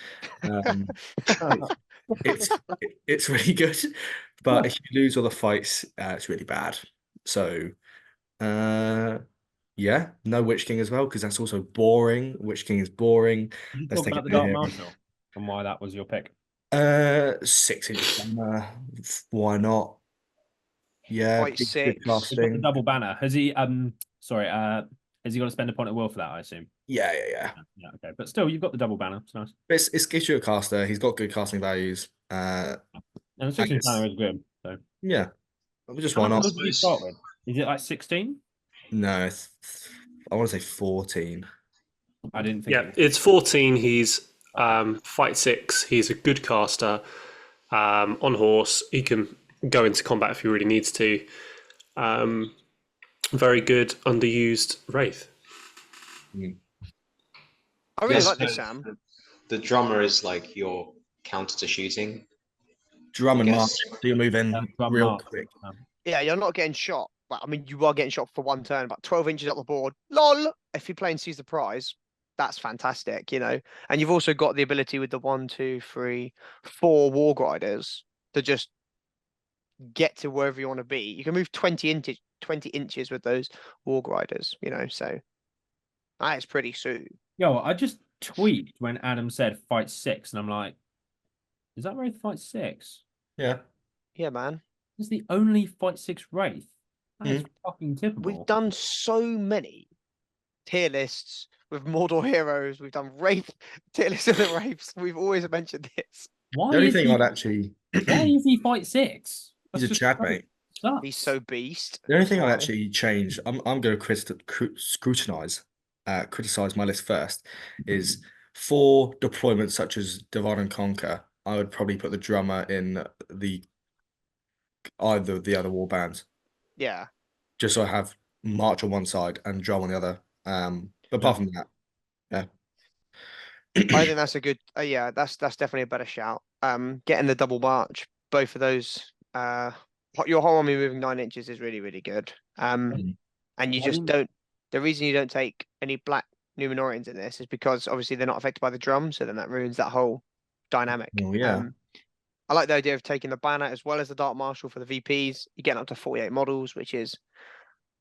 It's really good, but if you lose all the fights, it's really bad. So, yeah, no Witch King as well, because that's also boring. Witch King is boring. Let's talk about the Dark Marshal and why that was your pick. 6-inch banner. Why not? Yeah, good casting. The double banner. Has he? Has he got to spend a point of will for that? I assume. Yeah. Okay, but still, you've got the double banner. It's nice. It's gives you a caster. He's got good casting values. And the 6-inch banner is good. So yeah, just why not? What did you start with? Is it like 16? No, I want to say 14. I didn't think. Yeah, it's 14. He's fight 6. He's a good caster. On horse, he can go into combat if he really needs to. Very good underused Wraith. I really like this, Sam. The drummer is like your counter to shooting. Drum and march. So you move in real quick. Yeah, you're not getting shot. Well, I mean, you are getting shot for 1 turn, about 12 inches up the board. LOL! If you're playing Seize the Prize, that's fantastic, And you've also got the ability with the 1, 2, 3, 4 Warg Riders to just get to wherever you want to be. You can move 20 inches with those Warg Riders, so that is pretty soon. Yo, I just tweeted when Adam said fight 6, and I'm like, is that Wraith fight 6? Yeah. Yeah, man. It's the only fight 6 Wraith. That is fucking typical. We've done so many tier lists with Mordor heroes. We've done Wraith tier lists of the Wraiths. We've always mentioned this. Why the only is thing he, I'd actually why is he fight 6? He's a Chad, mate. He's so beast. The only thing I'd actually change, I'm going to criticize my list first, is for deployments such as Divide and Conquer, I would probably put the drummer in the either of the other war bands. Yeah. Just so I have March on one side and Drum on the other. But apart from that, yeah. I think that's a good. Yeah, that's definitely a better shout. Getting the double march, both of those. Your whole army moving 9 inches is really, really good. And you just don't. The reason you don't take any black Numenorians in this is because obviously they're not affected by the drum, so then that ruins that whole dynamic. Oh, yeah. I like the idea of taking the banner as well as the Dark Marshal for the VPs. You're getting up to 48 models, which is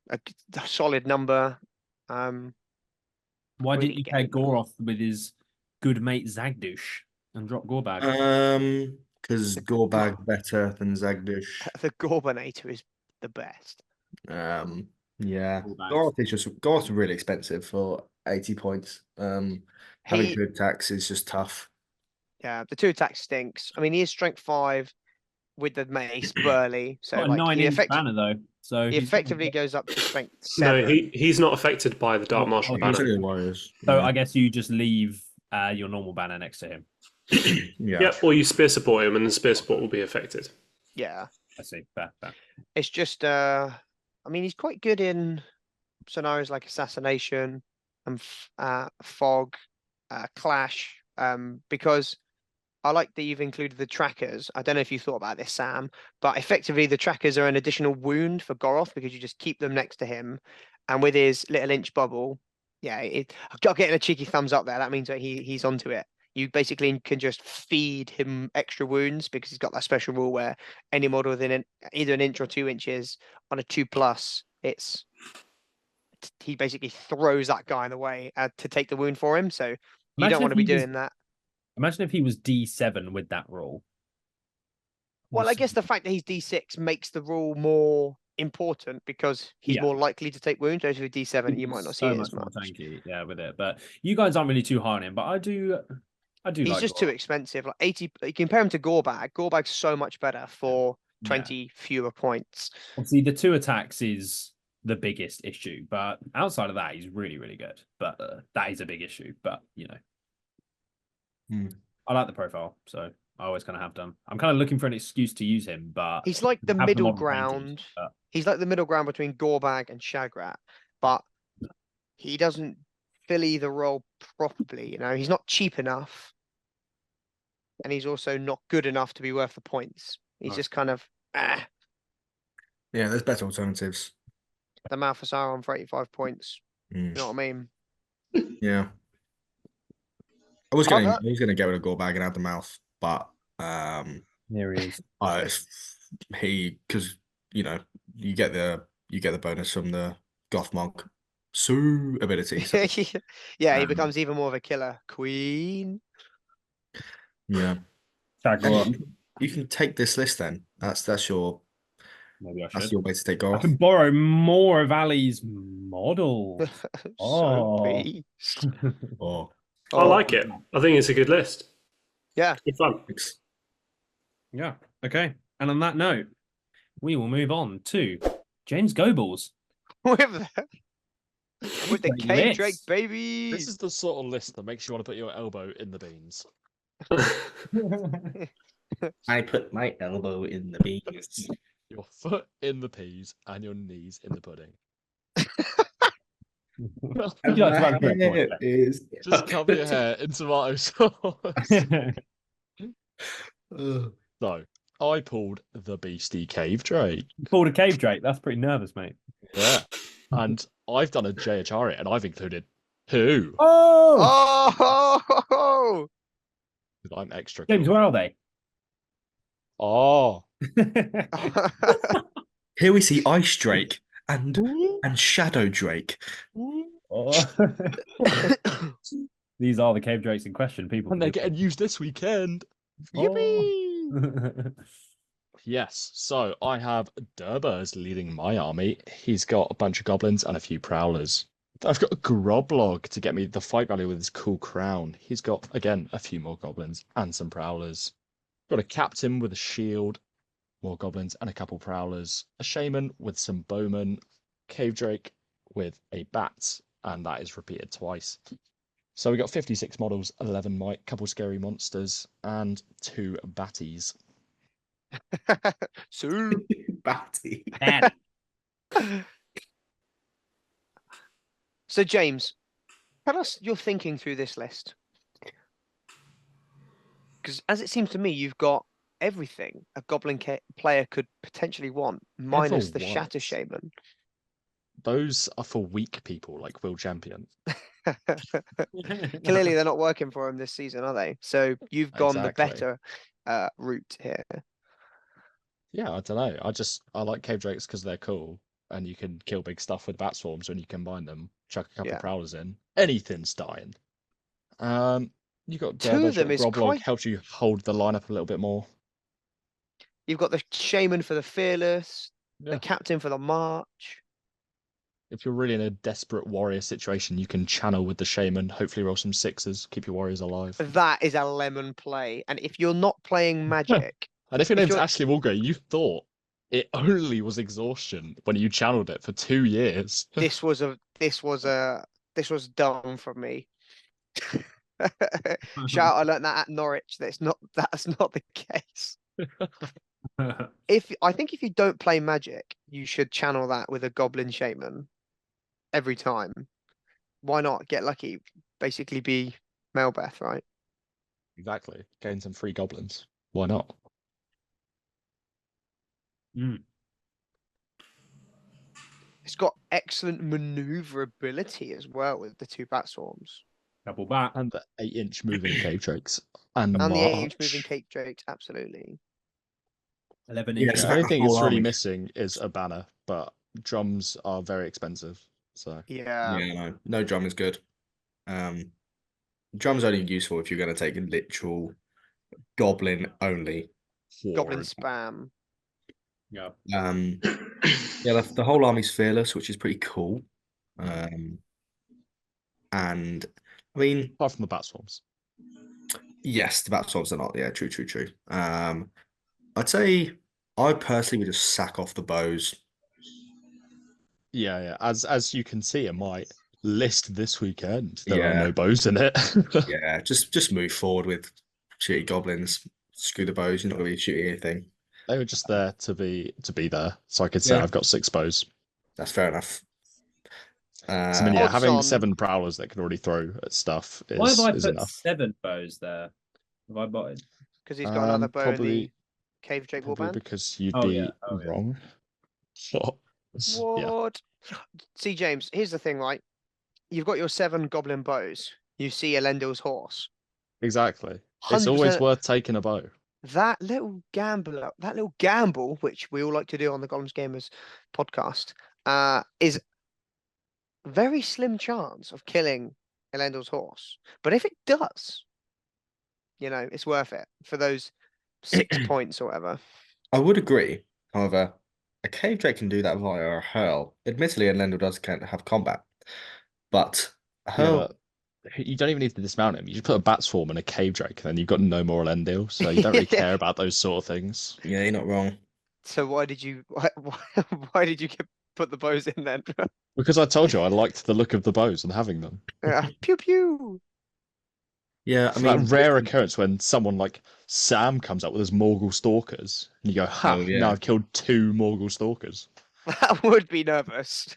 a solid number. Why didn't you take Goroth with his good mate Zagdush and drop Gorbag? Because Gorbag better than Zagdush. The Gorbanator is the best. Yeah. Goroth's really expensive for 80 points. Having 2 attacks is just tough. Yeah, the 2 attacks stinks. I mean, he is strength 5 with the mace, burly. So got a 9-inch banner though. So he effectively goes up to strength 7. No, he's not affected by the Dark Marshal banner. Warriors. So I guess you just leave your normal banner next to him. Yeah, or you spear support him, and the spear support will be affected. Yeah, I see. Fair. It's just, I mean, he's quite good in scenarios like assassination and fog, clash, because I like that you've included the trackers. I don't know if you thought about this, Sam, but effectively the trackers are an additional wound for Goroth because you just keep them next to him, and with his little inch bubble, yeah, I'm getting a cheeky thumbs up there. That means that he's onto it. You basically can just feed him extra wounds because he's got that special rule where any model within either an inch or 2 inches on a 2+, he basically throws that guy in the way to take the wound for him. So you don't want to be doing that. Imagine if he was D7 with that rule. Well, I guess the fact that he's D6 makes the rule more important because he's more likely to take wounds. Whereas with D7, you might not see it as much. Tanky, yeah, with it. But you guys aren't really too high on him. But I do. He's like just Goroth. too expensive. Like 80. You compare him to Gorbag. Gorbag's so much better for 20 fewer points. Obviously, the 2 attacks is the biggest issue, but outside of that, he's really, really good. But that is a big issue. But I like the profile, so I always kind of have done. I'm kind of looking for an excuse to use him, but he's like the middle ground. He's like the middle ground between Gorbag and Shagrat, but he doesn't fill either role properly. He's not cheap enough, and he's also not good enough to be worth the points. He's just kind of Yeah, there's better alternatives. The Malthus Sauron for 85 points. You know what I mean? Yeah. I was gonna get rid of Gorbag and add the mouth, but there he is. Because you get the bonus from the Goth Monk Sue ability. So, he becomes even more of a killer queen. Yeah. Well, you can take this list then. That's your. Maybe I should. That's your way to take Goroth. I can borrow more of Ali's models. I like it. I think it's a good list. Yeah. It's fun. Yeah. Okay. And on that note, we will move on to James Goebbels. With the Cave Drake, baby. This is the sort of list that makes you want to put your elbow in the beans. I put my elbow in the beans. Your foot in the peas and your knees in the pudding. Just cover your hair in tomato sauce. So, I pulled the Beastie Cave Drake. You pulled a Cave Drake? That's pretty nervous, mate. Yeah. And I've done a JHR and I've included 2. Oh! I'm extra. James, where are they? Oh. Here we see Ice Drake and Shadow Drake. These are the Cave Drakes in question, people. And they're getting used this weekend. Yippee! Yes, so I have Durbers leading my army. He's got a bunch of goblins and a few prowlers. I've got a Groblog to get me the fight value with his cool crown. He's got, again, a few more goblins and some prowlers. Got a captain with a shield, more goblins and a couple prowlers. A shaman with some bowmen. Cave Drake with a bat, and that is repeated twice. So we got 56 models, 11 might, couple scary monsters, and 2 batties. Soup. Batty. So, James, tell us your thinking through this list. Because as it seems to me, you've got everything a Goblin player could potentially want, minus the Shatter Shaman. Those are for weak people like Will Champion. Clearly, they're not working for him this season, are they? So you've gone the better route here. Yeah, I don't know. I like Cave Drakes because they're cool, and you can kill big stuff with Bat Swarms when you combine them. Chuck a couple of Prowlers in. Anything's dying. You got two of them is Groblog helps you hold the lineup a little bit more. You've got the Shaman for the Fearless, the Captain for the March. If you're really in a desperate warrior situation, you can channel with the Shaman, hopefully roll some sixes, keep your warriors alive. That is a lemon play. And if you're not playing Magic... and if your name's Ashley Walker, you thought it only was exhaustion when you channeled it for 2 years. This was dumb from me. Shout! I learned that at Norwich. That's not the case. I think if you don't play Magic, you should channel that with a Goblin Shaman every time. Why not get lucky? Basically, be Melbeth, right? Exactly. Gain some free goblins. Why not? It's got excellent maneuverability as well with the 2 Bat Swarms. Double bat. And the 8-inch moving Cave Drakes. And the 8-inch moving Cave Drakes, absolutely. 11 inches. The only thing it's really missing is a banner, but drums are very expensive. So no drum is good. Drum's only useful if you're going to take a literal goblin only. Goblin spam. Yeah. The whole army's fearless, which is pretty cool. And I mean, apart from the Bat Swarms. Yes, the Bat Swarms are not. Yeah, true. I'd say I personally would just sack off the bows. Yeah. As you can see in my list this weekend, there are no bows in it. Yeah, just move forward with shitty goblins. Screw the bows. You're not going to be shooting anything. They were just there to be there, so I could say I've got 6 bows. That's fair enough. Having 7 prowlers that can already throw at stuff is Why have I put enough. 7 bows there? Have I bought? Because he's got another bow in the Cave Drake warband. Because you'd be wrong. What? See, James, here's the thing, right? You've got your 7 goblin bows. You see Elendil's horse. Exactly. It's always worth taking a bow. That little gamble, which we all like to do on the Golems Gamers podcast, is very slim chance of killing Elendil's horse. But if it does, it's worth it for those 6 points or whatever. I would agree. However, a Cave Drake can do that via a hurl. Admittedly, Elendil does have combat, but a hurl... you don't even need to dismount him. You just put a Bat Swarm and a Cave Drake, and then you've got no more Elendil, so you don't really care about those sort of things. Yeah, you're not wrong. So why did you put the bows in then? Because I told you I liked the look of the bows and having them. Yeah, pew pew. Yeah, I mean, that rare occurrence when someone like Sam comes up with his Morgul Stalkers, and you go, now I've killed 2 Morgul Stalkers. That would be nervous.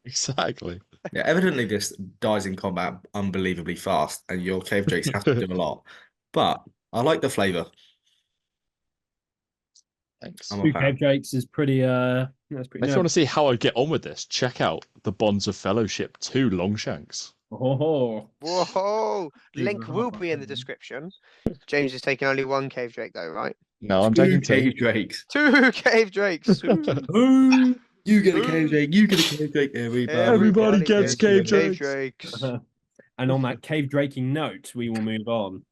Exactly. Yeah, evidently this dies in combat unbelievably fast, and your Cave Drakes have to do a lot. But I like the flavour. Thanks. 2 Cave Drakes is pretty that's pretty if you want to see how I get on with this, check out the Bonds of Fellowship 2 Longshanks. Whoa! Link will be in the description. James is taking only 1 Cave Drake though, right? No, I'm taking 2 Cave Drakes. 2 Cave Drakes. You get a Cave Drake. You get a Cave Drake. Everybody gets Cave Drakes. And on that Cave Draking note, we will move on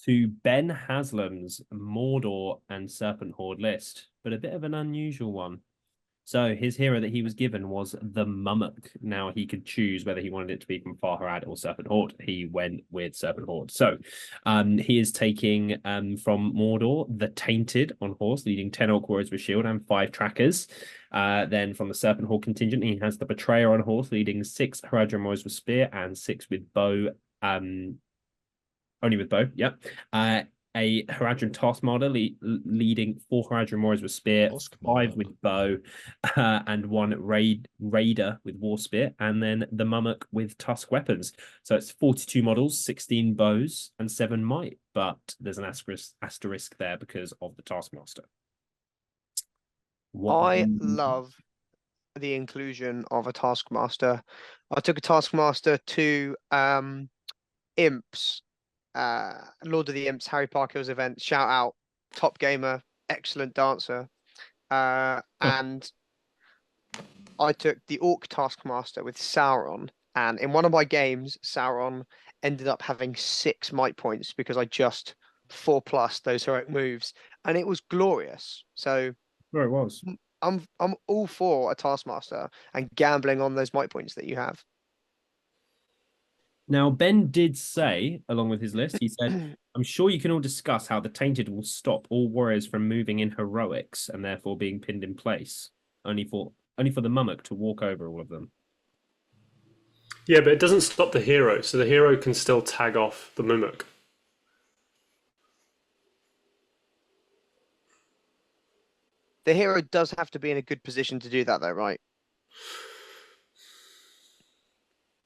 to Ben Haslam's Mordor and Serpent Horde list, but a bit of an unusual one. So his hero that he was given was the Mumak. Now he could choose whether he wanted it to be from Farharad or Serpent Horde. He went with Serpent Horde. So he is taking from Mordor the Tainted on horse, leading 10 Orc Warriors with shield and 5 trackers. Then from the Serpent Horde contingent, he has the Betrayer on horse, leading 6 Haradrim Warriors with spear and 6 with bow. Only with bow, yep. a Haradrim Taskmaster leading 4 Haradrim Warriors with Spear, 5 with Bow, and 1 Raider with War Spear, and then the Mumak with Tusk Weapons. So it's 42 models, 16 bows, and 7 might, but there's an asterisk there because of the Taskmaster. I love the inclusion of a Taskmaster. I took a Taskmaster to Imps, Lord of the Imps, Harry Parkhill's event. Shout out, top gamer, excellent dancer. And I took the Orc Taskmaster with Sauron. And in one of my games, Sauron ended up having 6 might points because I just 4+ those heroic moves. And it was glorious. So it was. I'm all for a Taskmaster and gambling on those might points that you have. Now, Ben did say, along with his list, he said, I'm sure you can all discuss how the Tainted will stop all warriors from moving in heroics and therefore being pinned in place, only for the Mumak to walk over all of them. Yeah, but it doesn't stop the hero, so the hero can still tag off the Mumak. The hero does have to be in a good position to do that, though, right?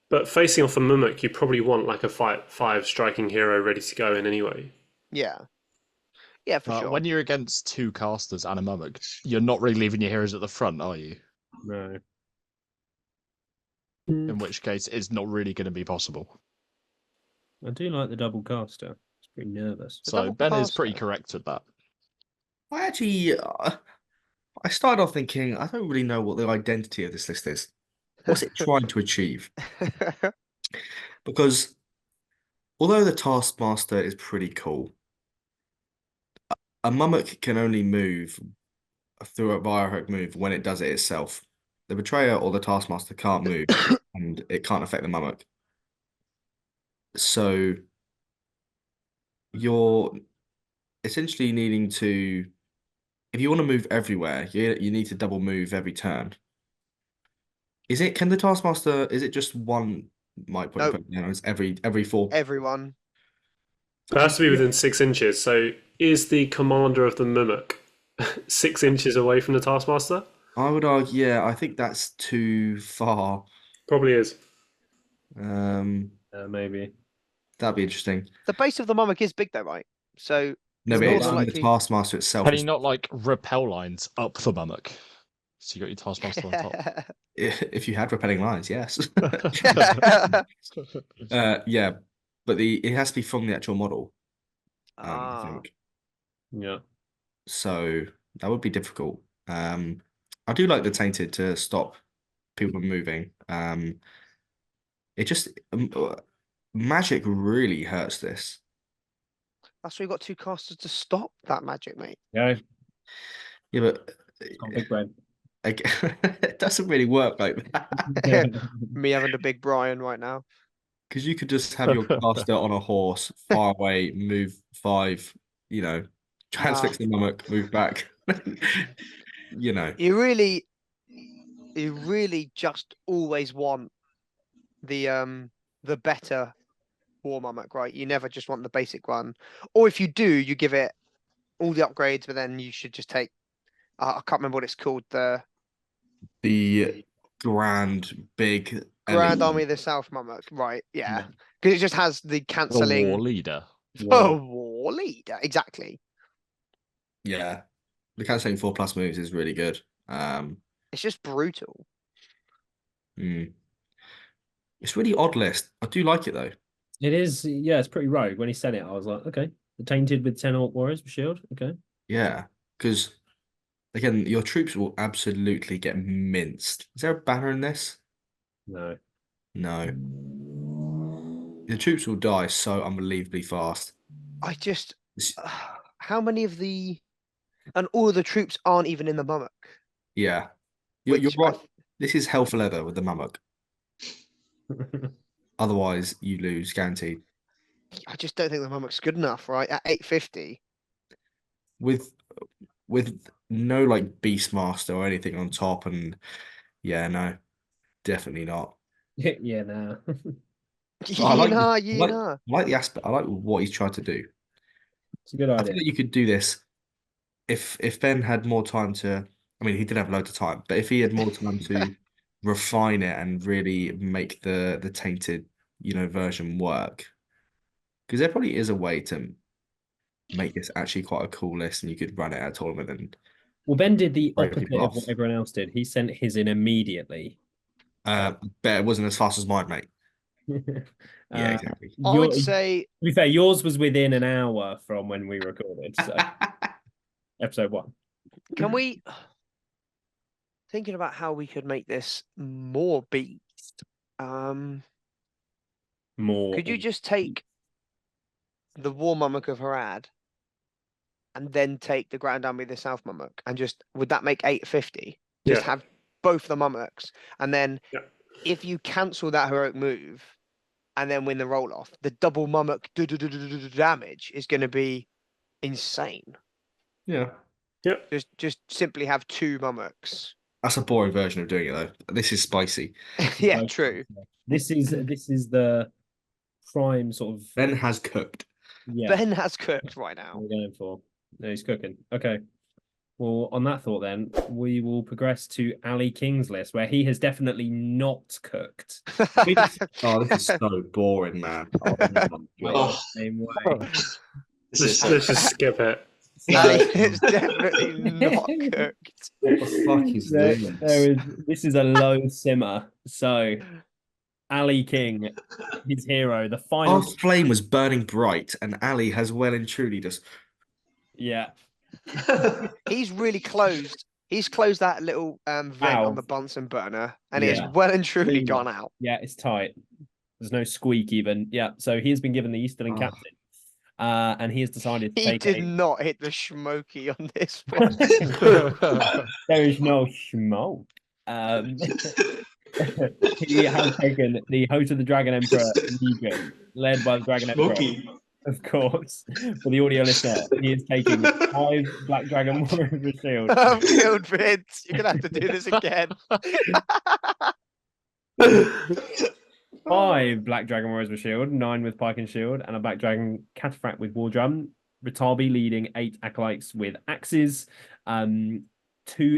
But facing off a Mumak, you probably want like a 5 striking hero ready to go in anyway. Yeah. Yeah, for sure. When you're against 2 casters and a Mumak, you're not really leaving your heroes at the front, are you? No. In which case, it's not really going to be possible. I do like the double caster. It's pretty nervous. So Ben is pretty correct with that. I actually, I started off thinking, I don't really know what the identity of this list is. What's it trying to achieve? Because although the Taskmaster is pretty cool, a Mumak can only move through a biohack move when it does it itself. The Betrayer or the Taskmaster can't move, and it can't affect the Mumak. So you're essentially needing to, if you want to move everywhere, you need to double move every turn. Can the Taskmaster, is it just one might point? Nope. It's every 4? Everyone. It has to be within 6 inches. So is the commander of the Mumak 6 inches away from the Taskmaster? I would argue, yeah, I think that's too far. Probably is. Maybe. That'd be interesting. The base of the Mumak is big, though, right? So No, but more it's than on the likely- Taskmaster itself. Can you not like rappel lines up the Mumak? So you got your Taskmaster on top. If you had repelling lines, yes. Yeah, but it has to be from the actual model. I think. Yeah. So that would be difficult. I do like the Tainted to stop people from moving. It just magic really hurts this. That's why you got 2 casters to stop that magic, mate. Yeah. Yeah, but It's got big brain. it doesn't really work like that. Me having the big Brian right now. Because you could just have your caster on a horse, far away, move 5, transfix the Mumak, move back. You really just always want the better War Mumak, right? You never just want the basic one. Or if you do, you give it all the upgrades, but then you should just take I can't remember what it's called, the Grand Big Grand Army of the South Mumak, right? Yeah. Because it just has the cancelling The War Leader. War Leader, exactly. Yeah. The cancelling 4+ moves is really good. It's just brutal. It's really odd list. I do like it though. It is, yeah, it's pretty rogue. When he said it, I was like, okay. The Tainted with 10 Orc Warriors with shield, okay. Yeah, because again, your troops will absolutely get minced. Is there a banner in this? No. No. The troops will die so unbelievably fast. I just how many of and all of the troops aren't even in the Mumak. Yeah. You're right. This is hell for leather with the Mumak. Otherwise, you lose, guaranteed. I just don't think the Mumak's good enough, right? At 850. With no like Beastmaster or anything on top, and yeah, no, definitely not. Yeah, no. I like the aspect. I like what he's tried to do. It's a good I idea. think that you could do this if Ben had more time to. I mean, he did have loads of time, but if he had more time to refine it and really make the tainted, version work, because there probably is a way to make this actually quite a cool list, and you could run it at a tournament and. Well, Ben did the Throw opposite people of what off. everyone else did. He sent his in immediately. Bet it wasn't as fast as mine, mate. Yeah, exactly. I would say, to be fair, yours was within an hour from when we recorded. So episode 1. can we thinking about how we could make this more beast? More. Could you just take the War Mumak of Harad and then take the Grand Army of the South Mumak and just would that make 850? Just have both the Mumaks, and then if you cancel that heroic move and then win the roll off, the double Mumak damage is going to be insane. Yeah. Yep. Just simply have 2 Mumaks. That's a boring version of doing it though. This is spicy. Yeah, true. This is the prime sort of. Ben has cooked. Yeah. Ben has cooked right now. What we're going for. No, he's cooking. Okay. Well, on that thought, then we will progress to Ali King's list, where he has definitely not cooked. Oh, this is so boring, man. Same way. Let's just skip it. It's definitely not cooked. What the fuck is this? This is a low simmer. So, Ali King, his hero, the final. Our flame was burning bright, and Ali has well and truly just. Yeah. He's really closed. He's closed that little vent on the Bunsen burner, and it's well and truly gone out. Yeah, it's tight. There's no squeak even. Yeah, so he has been given the Easterling Captain. And he has decided to take did not hit the schmokey on this one. There is no smoke. He has taken the host of the Dragon Emperor Legion, led by the Dragon Emperor. Of course, for the audio listener, he is taking 5 Black Dragon Warriors with Shield. I'm killed, Vince. You're gonna have to do this again. 5 Black Dragon Warriors with Shield, 9 with Pike and Shield, and a Black Dragon Cataphract with War Drum. Ritabi leading 8 Acolytes with Axes. 2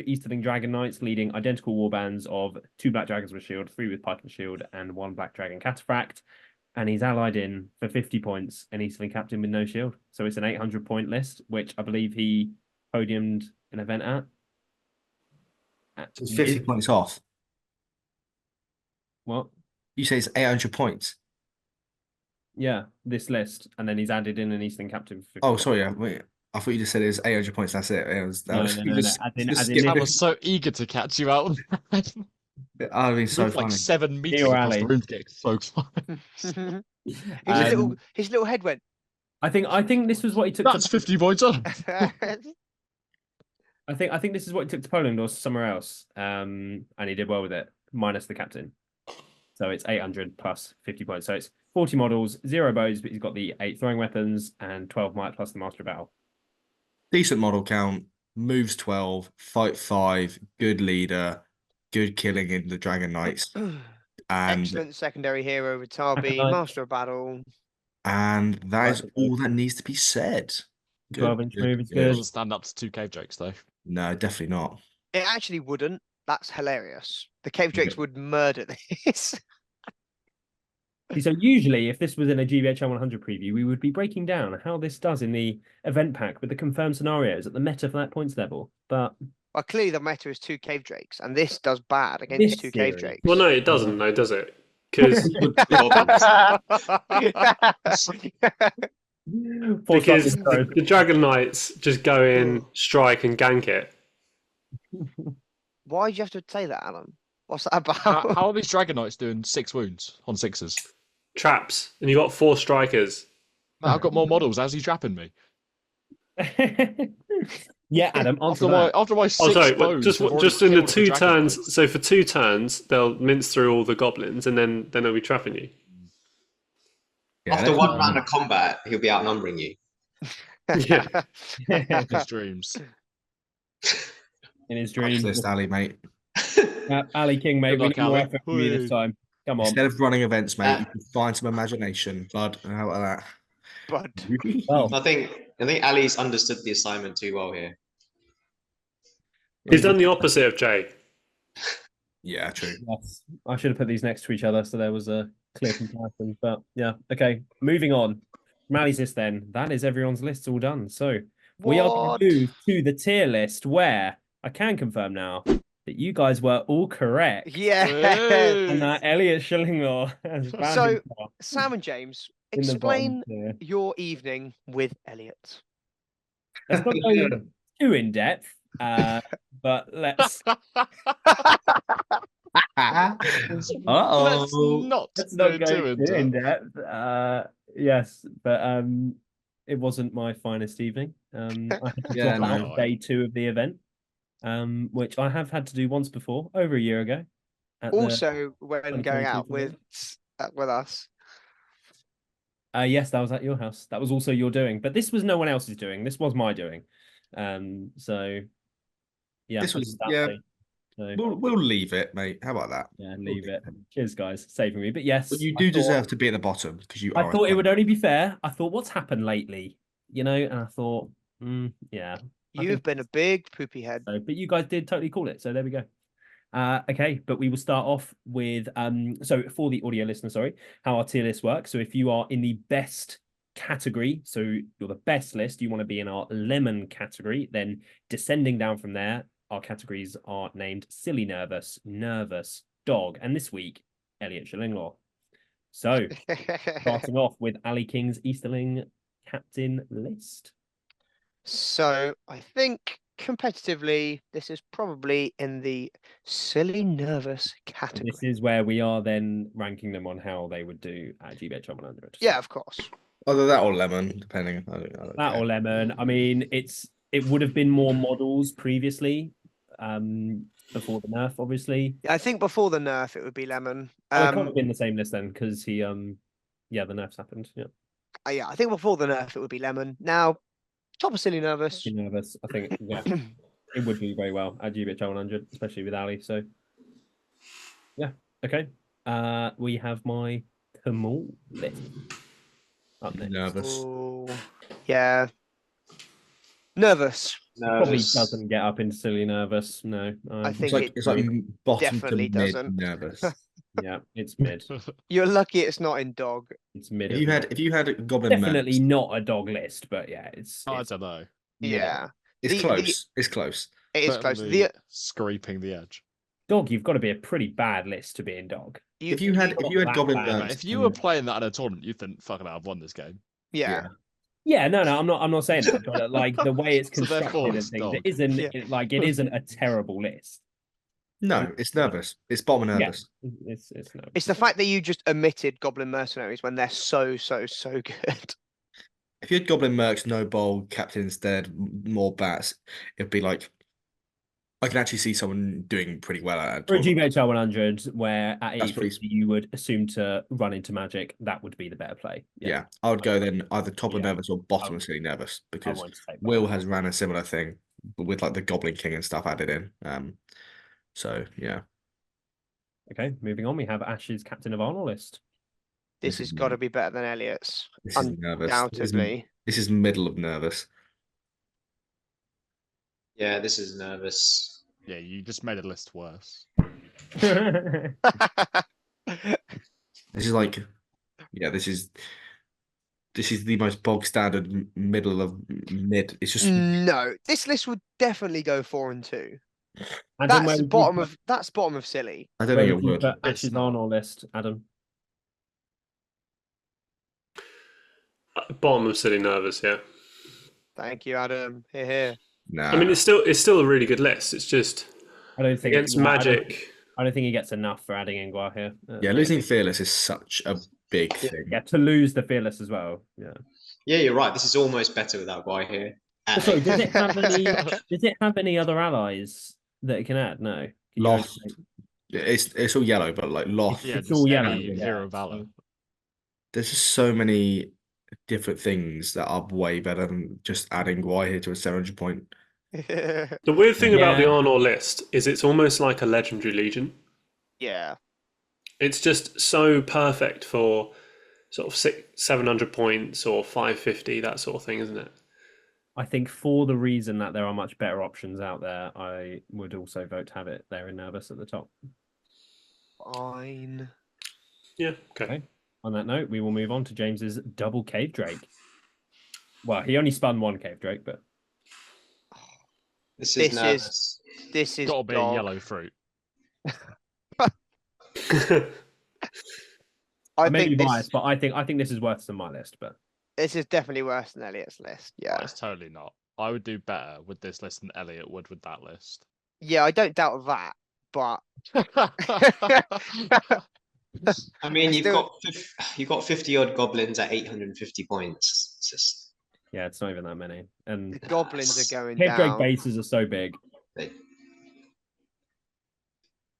Easterling Dragon Knights leading identical warbands of 2 Black Dragons with Shield, 3 with Pike and Shield, and 1 Black Dragon Cataphract. And he's allied in for 50 points an Easterling Captain with no shield. So it's an 800-point list, which I believe he podiumed an event at. So it's 50 points off. What? You say it's 800 points? Yeah, this list. And then he's added in an Eastern Captain. For 50 Oh, sorry. Wait. I thought you just said it was 800 points. That's it. No. I was so eager to catch you out. I mean, so funny. Like 7 meters across the room to get so far. His little head went. I think this was what he took. That's 50 points on. I think this is what he took to Poland or somewhere else. And he did well with it, minus the captain. So it's 800 plus 50 points. So it's 40 models, 0 bows, but he's got the 8 throwing weapons and 12 might plus the Master of Battle. Decent model count, moves 12, fight 5, good leader, good killing in the Dragon Knights. And excellent secondary hero, Ritabi, Master of Battle. And that is all that needs to be said. 12-inch move is It good. doesn't stand up to 2 cave drakes, though. No, definitely not. It actually wouldn't. That's hilarious. The cave drakes would murder this. So usually, if this was in a GBHL 100 preview, we would be breaking down how this does in the event pack with the confirmed scenarios at the meta for that points level. But well, clearly the meta is 2 cave drakes, and this does bad against 2 cave drakes. Well, no, it doesn't, though, does it? Because the Dragon Knights just go in, strike, and gank it. Why do you have to say that, Alan? What's that about? How are these Dragon Knights doing 6 wounds on 6s? Traps, and you got 4 strikers. I've got more models. How's he trapping me? Yeah, Adam. After my 6 bows, just in the 2 turns. So for 2 turns, they'll mince through all the goblins, and then they'll be trapping you. Yeah, after 1 round of combat, he'll be outnumbering you. Yeah. His dreams. In his dreams. Watch this, Ali, mate. Ali King, mate. We need more effort from you this time. Come on. Instead of running events, mate, you can find some imagination, bud. How about that? Bud. Well, I think Ali's understood the assignment too well here. He's done the opposite of Jay. Yeah, true. yes, I should have put these next to each other so there was a clear comparison. But yeah, okay. Moving on. Mali's list then. That is everyone's lists all done. So we are going to move to the tier list where I can confirm now that you guys were all correct. Yeah. And that Elliot Schillinglaw has found So, himself Sam and James, in the bottom explain tier. your evening with Elliot. Let's not go too in depth, but let's Let's not let's not go too too in into it. depth. Yes, but it wasn't my finest evening. I had to Yeah, drop no. out day 2 of the event, which I have had to do once before, over a year ago. at the Also, when going 2022 out tournament. with us. Yes, that was at your house. That was also your doing, but this was no one else's doing. This was my doing. So yeah, This I was did that yeah. day. So We'll leave it, mate. How about that? yeah, We'll leave it. it. Cheers, guys, saving me. But yes, But you I do thought- deserve to be at the bottom because you I are. thought it would only be fair. I thought, what's happened lately? And I thought, yeah. I You've think been a big poopy head. so, but you guys did totally call it. So there we go. Okay, but we will start off with so for the audio listener, sorry, how our tier list works. So if you are in the best category, so you're the best list, you want to be in our lemon category, then descending down from there, our categories are named silly, nervous, nervous, dog, and this week, Elliot Schillinglaw. So starting off with Ali King's Easterling Captain list. So I think competitively, this is probably in the silly, nervous category. This is where we are then ranking them on how they would do at GBH 100. Yeah, of course. Either that or lemon, depending. I don't That care. or lemon. I mean, it would have been more models previously, before the nerf, obviously. I think before the nerf, it would be lemon. Well, it can't have been the same list then, because he yeah, the nerfs happened. Yeah. Yeah, I think before the nerf, it would be lemon. Now, top of silly, nervous. Be nervous. I think yeah, it would do very well at GBH 100, especially with Ali. So yeah, okay. We have my Khamul list up next. Nervous. Oh, yeah. Nervous. Probably doesn't get up into silly, nervous. No, I think It's like bottom definitely to mid doesn't. nervous. yeah, it's mid. You're lucky it's not in dog. It's mid. If you had a goblin Definitely mercs, not a dog list, but yeah, I it's don't know. Yeah, it's the- close. It's close. it is close. Certainly The scraping the edge. dog. You've got to be a pretty bad list to be in dog. you, If you had that goblin bad, Yeah, mercs, if you were playing that in a tournament, you'd think, "Fucking, I've won this game." yeah. Yeah, no, I'm not saying that, but like the way it's So therefore constructed and it's things, dog. it isn't Yeah. it isn't a terrible list. no, it's nervous. It's bottom nervous. Yeah, it's no. It's the fact that you just omitted Goblin Mercenaries when they're so good. If you had goblin mercs, no bowl, captain instead, more bats, it'd be like I can actually see someone doing pretty well at For a it. GBHL 100, where at That's 850 you would assume to run into magic, that would be the better play. Yeah, I would go then either top of Yeah. nervous or bottom I- of silly nervous I because want to take Will both. has ran a similar thing but with like the Goblin King and stuff added in. So yeah, Okay, moving on, we have Ash's Captain of Arnor list. This This has is got to nervous. be better than Elliot's. this is nervous. Undoubtedly. This is middle of nervous. Yeah, this is nervous. Yeah, you just made a list worse. This is like, yeah, this is the most bog standard middle of mid. It's just No, this list would definitely go 4 and 2. Adam, That's bottom of silly. I don't where think it would you would. put It's Ash's not. Arnor list, Adam? Bottom of silly, nervous. Yeah. Thank you, Adam. Here. Nah. I mean, it's still a really good list. It's just I don't think against I don't- magic. I don't think he gets enough for adding Ingvar here. Yeah, losing fearless is such a big thing. Yeah, to lose the fearless as well. Yeah. Yeah, you're right. This is almost better without Guy here. Sorry, does it have any other allies that it can add? No. Can you Loth. only- It's all yellow, but like Loth. Yeah, It's just all yellow, any yeah, hero valor. so- There's just so many different things that are way better than just adding Y here to a 700 point. The weird thing about the Yeah. Arnor list is it's almost like a legendary legion. Yeah. It's just so perfect for sort of 700 points or 550, that sort of thing, isn't it? I think for the reason that there are much better options out there, I would also vote to have it there in Nervous at the top. Fine. Yeah, okay. On that note, we will move on to James's double Cave Drake. Well, he only spun one Cave Drake, but This is gotta be a yellow fruit. I may be biased, but I think this is worse than my list. But this is definitely worse than Elliot's list. Yeah, it's totally not. I would do better with this list than Elliot would with that list. Yeah, I don't doubt that, but I mean, you've got 50 odd goblins at 850 points. It's just it's not even that many. And the goblins are going Cave down. Drake bases are so big.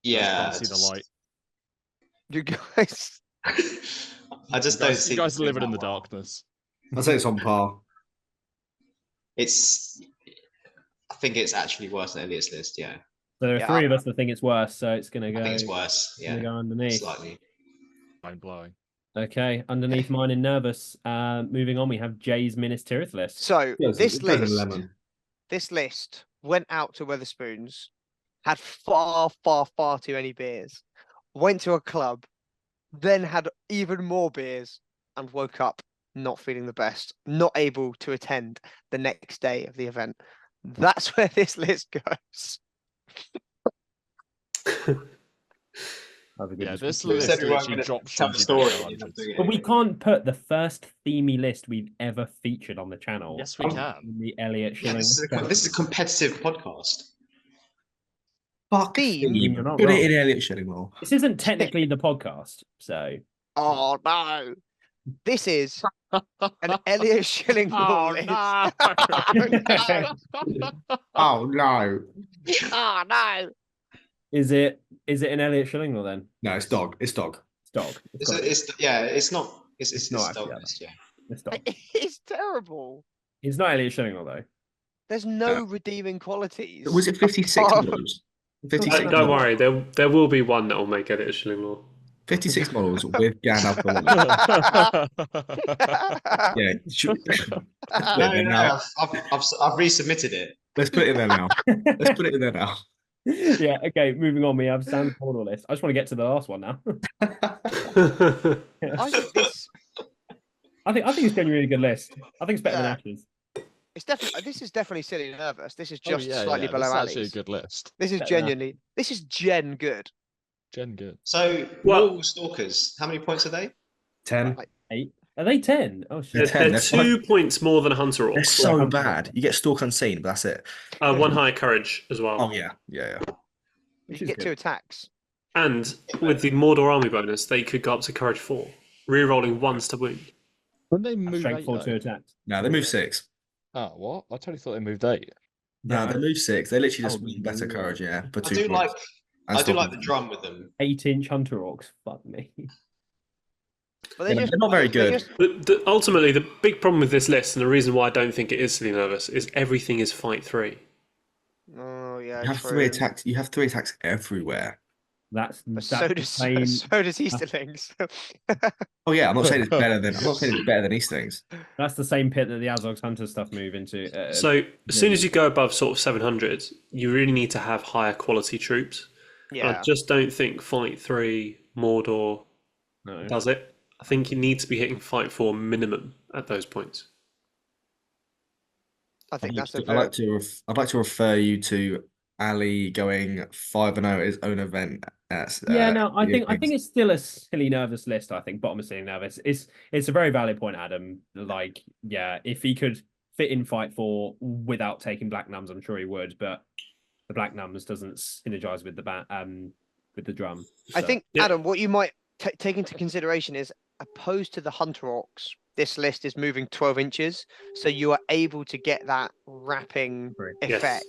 Yeah, see the light. You guys. I just don't see. You guys are living in the darkness. I'd say it's on par. I think it's actually worse than Elliot's list. Yeah. So there are three of us that think it's worse, so it's going to go. I think it's worse. Yeah. Go underneath. Slightly. Mind blowing. Okay, underneath mine in Nervous. Moving on, we have Jay's Minas Tirith list. So this list went out to Wetherspoons, had far too many beers, went to a club, then had even more beers, and woke up not feeling the best, not able to attend the next day of the event. That's where this list goes. This list literally drops tell the story. But we can't put the first themey list we've ever featured on the channel. Yes, we can. The Elliot Schilling. This is a competitive podcast. Fuck theme. Put it in Elliot Schilling. This isn't technically the podcast, so. Oh no. This is an Elliot Schilling list. No. Oh no. Oh no. Is it an Elliot Schilling law then? No, it's dog. It's dog. It's dog. It's not. It's not dog list, yeah. It's dog. It's terrible. It's not Elliot Schilling law though. There's no redeeming qualities. Was it 56 models? 56 Don't worry, there will be one that will make Elliot Schilling law. 56 models with Gan alcohol. Yeah. No, I've resubmitted it. Let's put it in there now. Let's put it in there now. Yeah, okay, moving on. We have Sam's corner list. I just want to get to the last one now. I think it's genuinely a good list. I think it's better than Ash's. It's definitely. This is definitely silly nervous. This is just slightly below This is Ali's. actually a good list. This is genuinely. This is gen good. Gen good. So, Mortal Stalkers, how many points are they? 10. 8. Are they 10? Oh shit. They're 2 points more than Hunter Orcs. They're so bad. You get Stalk Unseen, but that's it. One high courage as well. Oh yeah. You get 2 attacks. And with the Mordor army bonus, they could go up to courage 4, re-rolling once to wound. When they move Strength 8, 4, 2 attacks. No, they move 6. Oh, what? I totally thought they moved 8. No, they move 6. They literally just win better courage, yeah. For 2 points. I do like the drum with them. 8-inch Hunter Orcs. Fuck me. But they're not very good. Ultimately, the big problem with this list, and the reason why I don't think it is silly nervous, is everything is fight 3. Oh yeah. You have 3 attacks. You have 3 attacks everywhere. So does Easterlings. Oh yeah, I'm not saying it's better than Easterlings. That's the same pit that the Azog's Hunter stuff move into. So as soon as you go above sort of 700, you really need to have higher quality troops. Yeah. I just don't think fight 3 Mordor does it. I think you need to be hitting fight 4 minimum at those points. I think that's a I'd like to refer you to Ali going 5-0 at his own event. I think it's still a silly nervous list. I think bottom of silly nervous. It's a very valid point, Adam. Like, yeah, if he could fit in fight 4 without taking black nums, I'm sure he would. But the black nums doesn't synergize with the drum. So. I think Adam, what you might take into consideration is, opposed to the Hunter Orcs, this list is moving 12 inches, so you are able to get that wrapping effect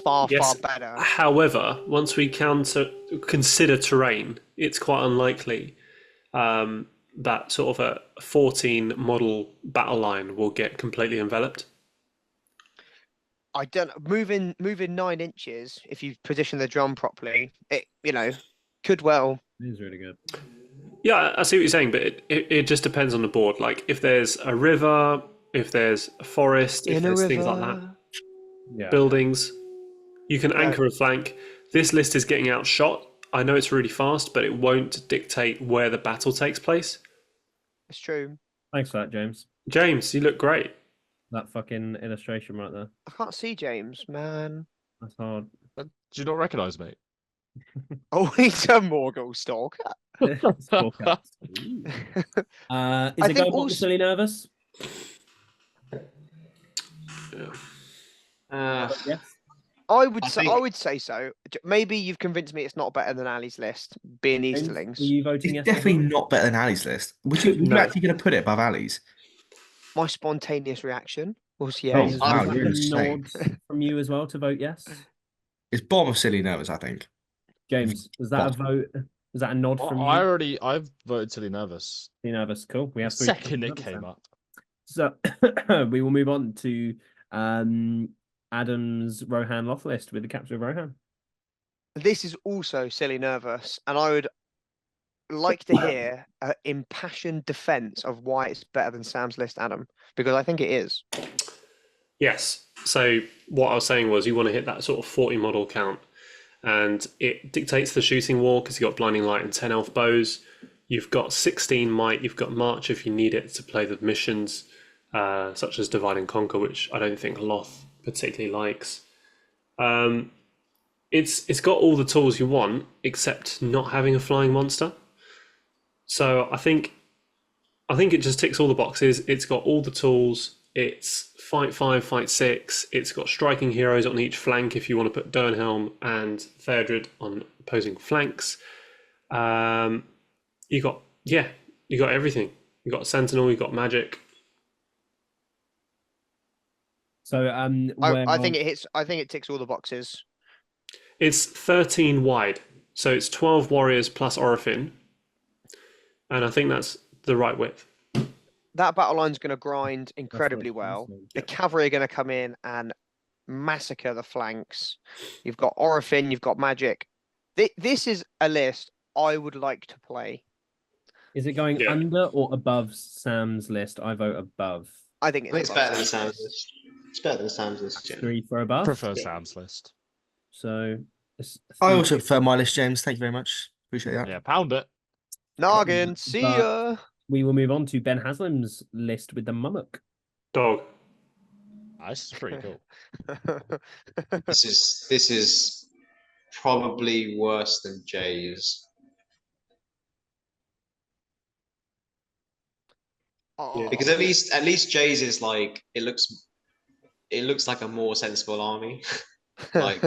far better. However, once we consider terrain, it's quite unlikely that sort of a 14 model battle line will get completely enveloped. I don't moving 9 inches if you position the drum properly. It could well. It is really good. Yeah, I see what you're saying, but it just depends on the board. Like if there's a river, if there's a forest, if there's things like that, buildings, you can anchor a flank. This list is getting outshot. I know it's really fast, but it won't dictate where the battle takes place. It's true. Thanks for that, James. James, you look great. That fucking illustration right there. I can't see James, man. That's hard. Do you not recognise me? Oh, he's a Morgul stalker. Is it going also... silly nervous? Yes. I would say so. Maybe you've convinced me it's not better than Ali's list, being Easterlings. Are you voting it's definitely not better than Ali's list. Would you actually going to put it above Ali's? My spontaneous reaction was yes. Oh, wow, you're nod from you as well to vote yes. It's bottom of silly nervous, I think. James, is that a vote? Is that a nod from you? I've voted silly nervous. Silly nervous, cool. We have three. Second it came up. So we will move on to Adam's Rohan Loth list with the capture of Rohan. This is also silly nervous, and I would like to hear an impassioned defense of why it's better than Sam's list, Adam, because I think it is. Yes. So what I was saying was you want to hit that sort of 40 model count, and it dictates the shooting war because you've got blinding light and 10 elf bows. You've got 16 might. You've got march if you need it to play the missions, such as divide and conquer, which I don't think Loth particularly likes. It's got all the tools you want except not having a flying monster. So I think it just ticks all the boxes. It's got all the tools. It's fight 5, fight 6. It's got striking heroes on each flank if you want to put Dernhelm and Theodred on opposing flanks. You got everything. You got Sentinel. You got magic. So I think it hits. I think it ticks all the boxes. It's 13 wide, so it's 12 warriors plus Orifin, and I think that's the right width. That battle line's going to grind incredibly well. The cavalry are going to come in and massacre the flanks. You've got Orifin, you've got magic. This is a list I would like to play. Is it going under or above Sam's list? I vote above. I think it's better than Sam's list. It's better than Sam's list. 3 for above. Prefer Sam's list. So I also prefer my list, James. Thank you very much. Appreciate that. Yeah, pound it. Noggin, see ya. We will move on to Ben Haslam's list with the Mumak. Dog. This is pretty cool. This is probably worse than Jay's. Oh. Because at least Jay's is like it looks like a more sensible army. Like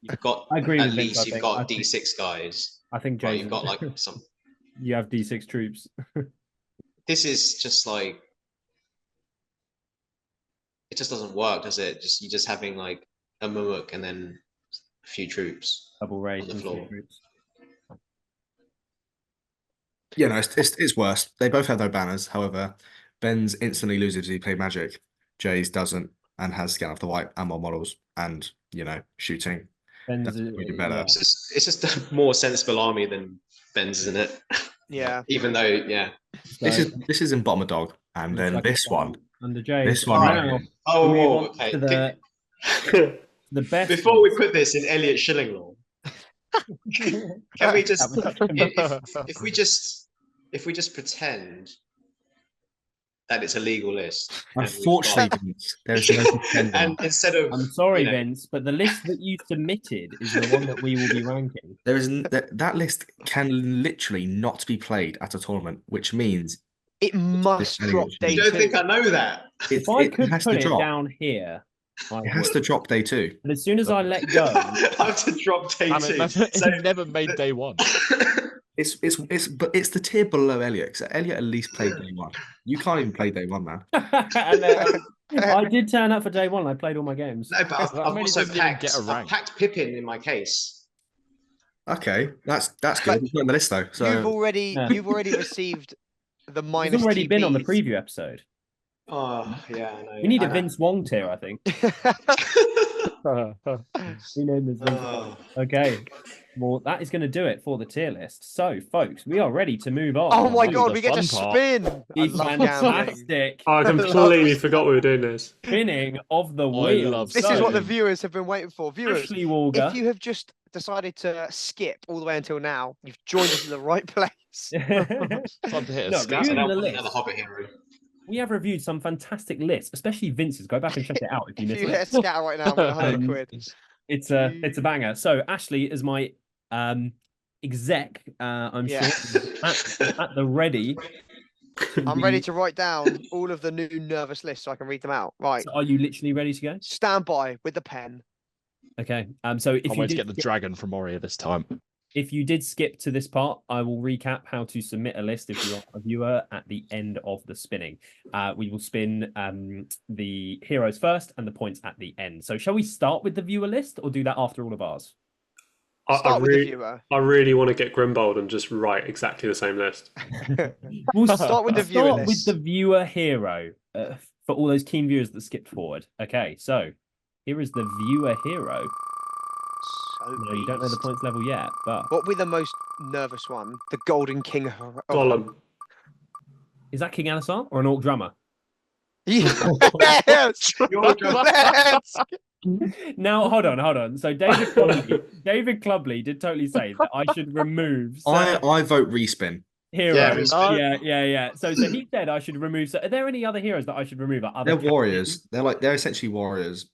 you've got you've got D6 guys. I think Jay's you've got like some. You have D6 troops. This is just like it just doesn't work, does it? You're just having like a Mumak and then a few troops. Double raid on the floor. Yeah, no, it's worse. They both have their banners. However, Ben's instantly loses if he play magic. Jay's doesn't and has scan off the white and more models and shooting. Ben's really better. Yeah. It's just a more sensible army than Ben's, isn't it? Yeah. Even though, this is in bottom of dog, and then this one under Jay. This one right here. Oh, okay. The best. Before we put this in Elliot Schilling law, can we just if we just pretend that it's a legal list? Unfortunately, there's no pretending. And instead of, I'm sorry, Vince, but the list that you submitted is the one that we will be ranking. There is that list can literally not be played at a tournament, which means it must drop day 2. You don't think I know that? If I could put it down here, it has to drop day 2. But as soon as I let go, I have to drop day 2. It never made day 1. It's the tier below Elliot. So Elliot at least played day 1. You can't even play day 1, man. I did turn up for day 1. I played all my games. No, but I've also packed Pippin in my case. Okay, that's good. It's not on the list though. So you've already received the minus. It's already been on the preview episode. Oh yeah, I know. We need a Vince Wong tier, I think. We named this. Okay. Well, that is going to do it for the tier list. So, folks, we are ready to move on. Oh my do god, the we get to fun part. spin! I It's love gambling. fantastic. I completely forgot we were doing this. Spinning of the I wheel. love This is what the spinning. viewers have been waiting for. Viewers, Ashley Walger. if you have just decided to skip all the way until now, you've joined us in the right place. Time to hit a No, scat. reviewing the Another list. Hobbit hero. We have reviewed some fantastic lists, especially Vince's. Go back and check it out if you If missed you it. hit a scatter right now, I'm gonna 100 quid. It's a banger. So Ashley is my exec. I'm Yeah. sure at the ready. I'm ready to write down all of the new nervous lists so I can read them out. Right. So are you literally ready to go? Stand by with the pen. Okay. So if Can't you wait to did get the dragon from Moria this time. if you did skip to this part, I will recap how to submit a list if you are a viewer at the end of the spinning. We will spin the heroes first and the points at the end. So shall we start with the viewer list or do that after all of ours? Start with the viewer. I really want to get Grimbold and just write exactly the same list. We'll Start with the viewer start with list. the viewer hero for all those keen viewers that skipped forward. Okay, so here is the viewer hero. So No, you don't know the beast. points level yet, but What would be the most nervous one? The Golden King. Gollum. is that King Anassar or an orc drummer? Yes! Let's Now, hold on. So David Clubley did totally say that I should remove I vote respin. heroes. Yeah, Yeah. So he said I should remove. So are there any other heroes that I should remove? They're warriors. They're essentially warriors.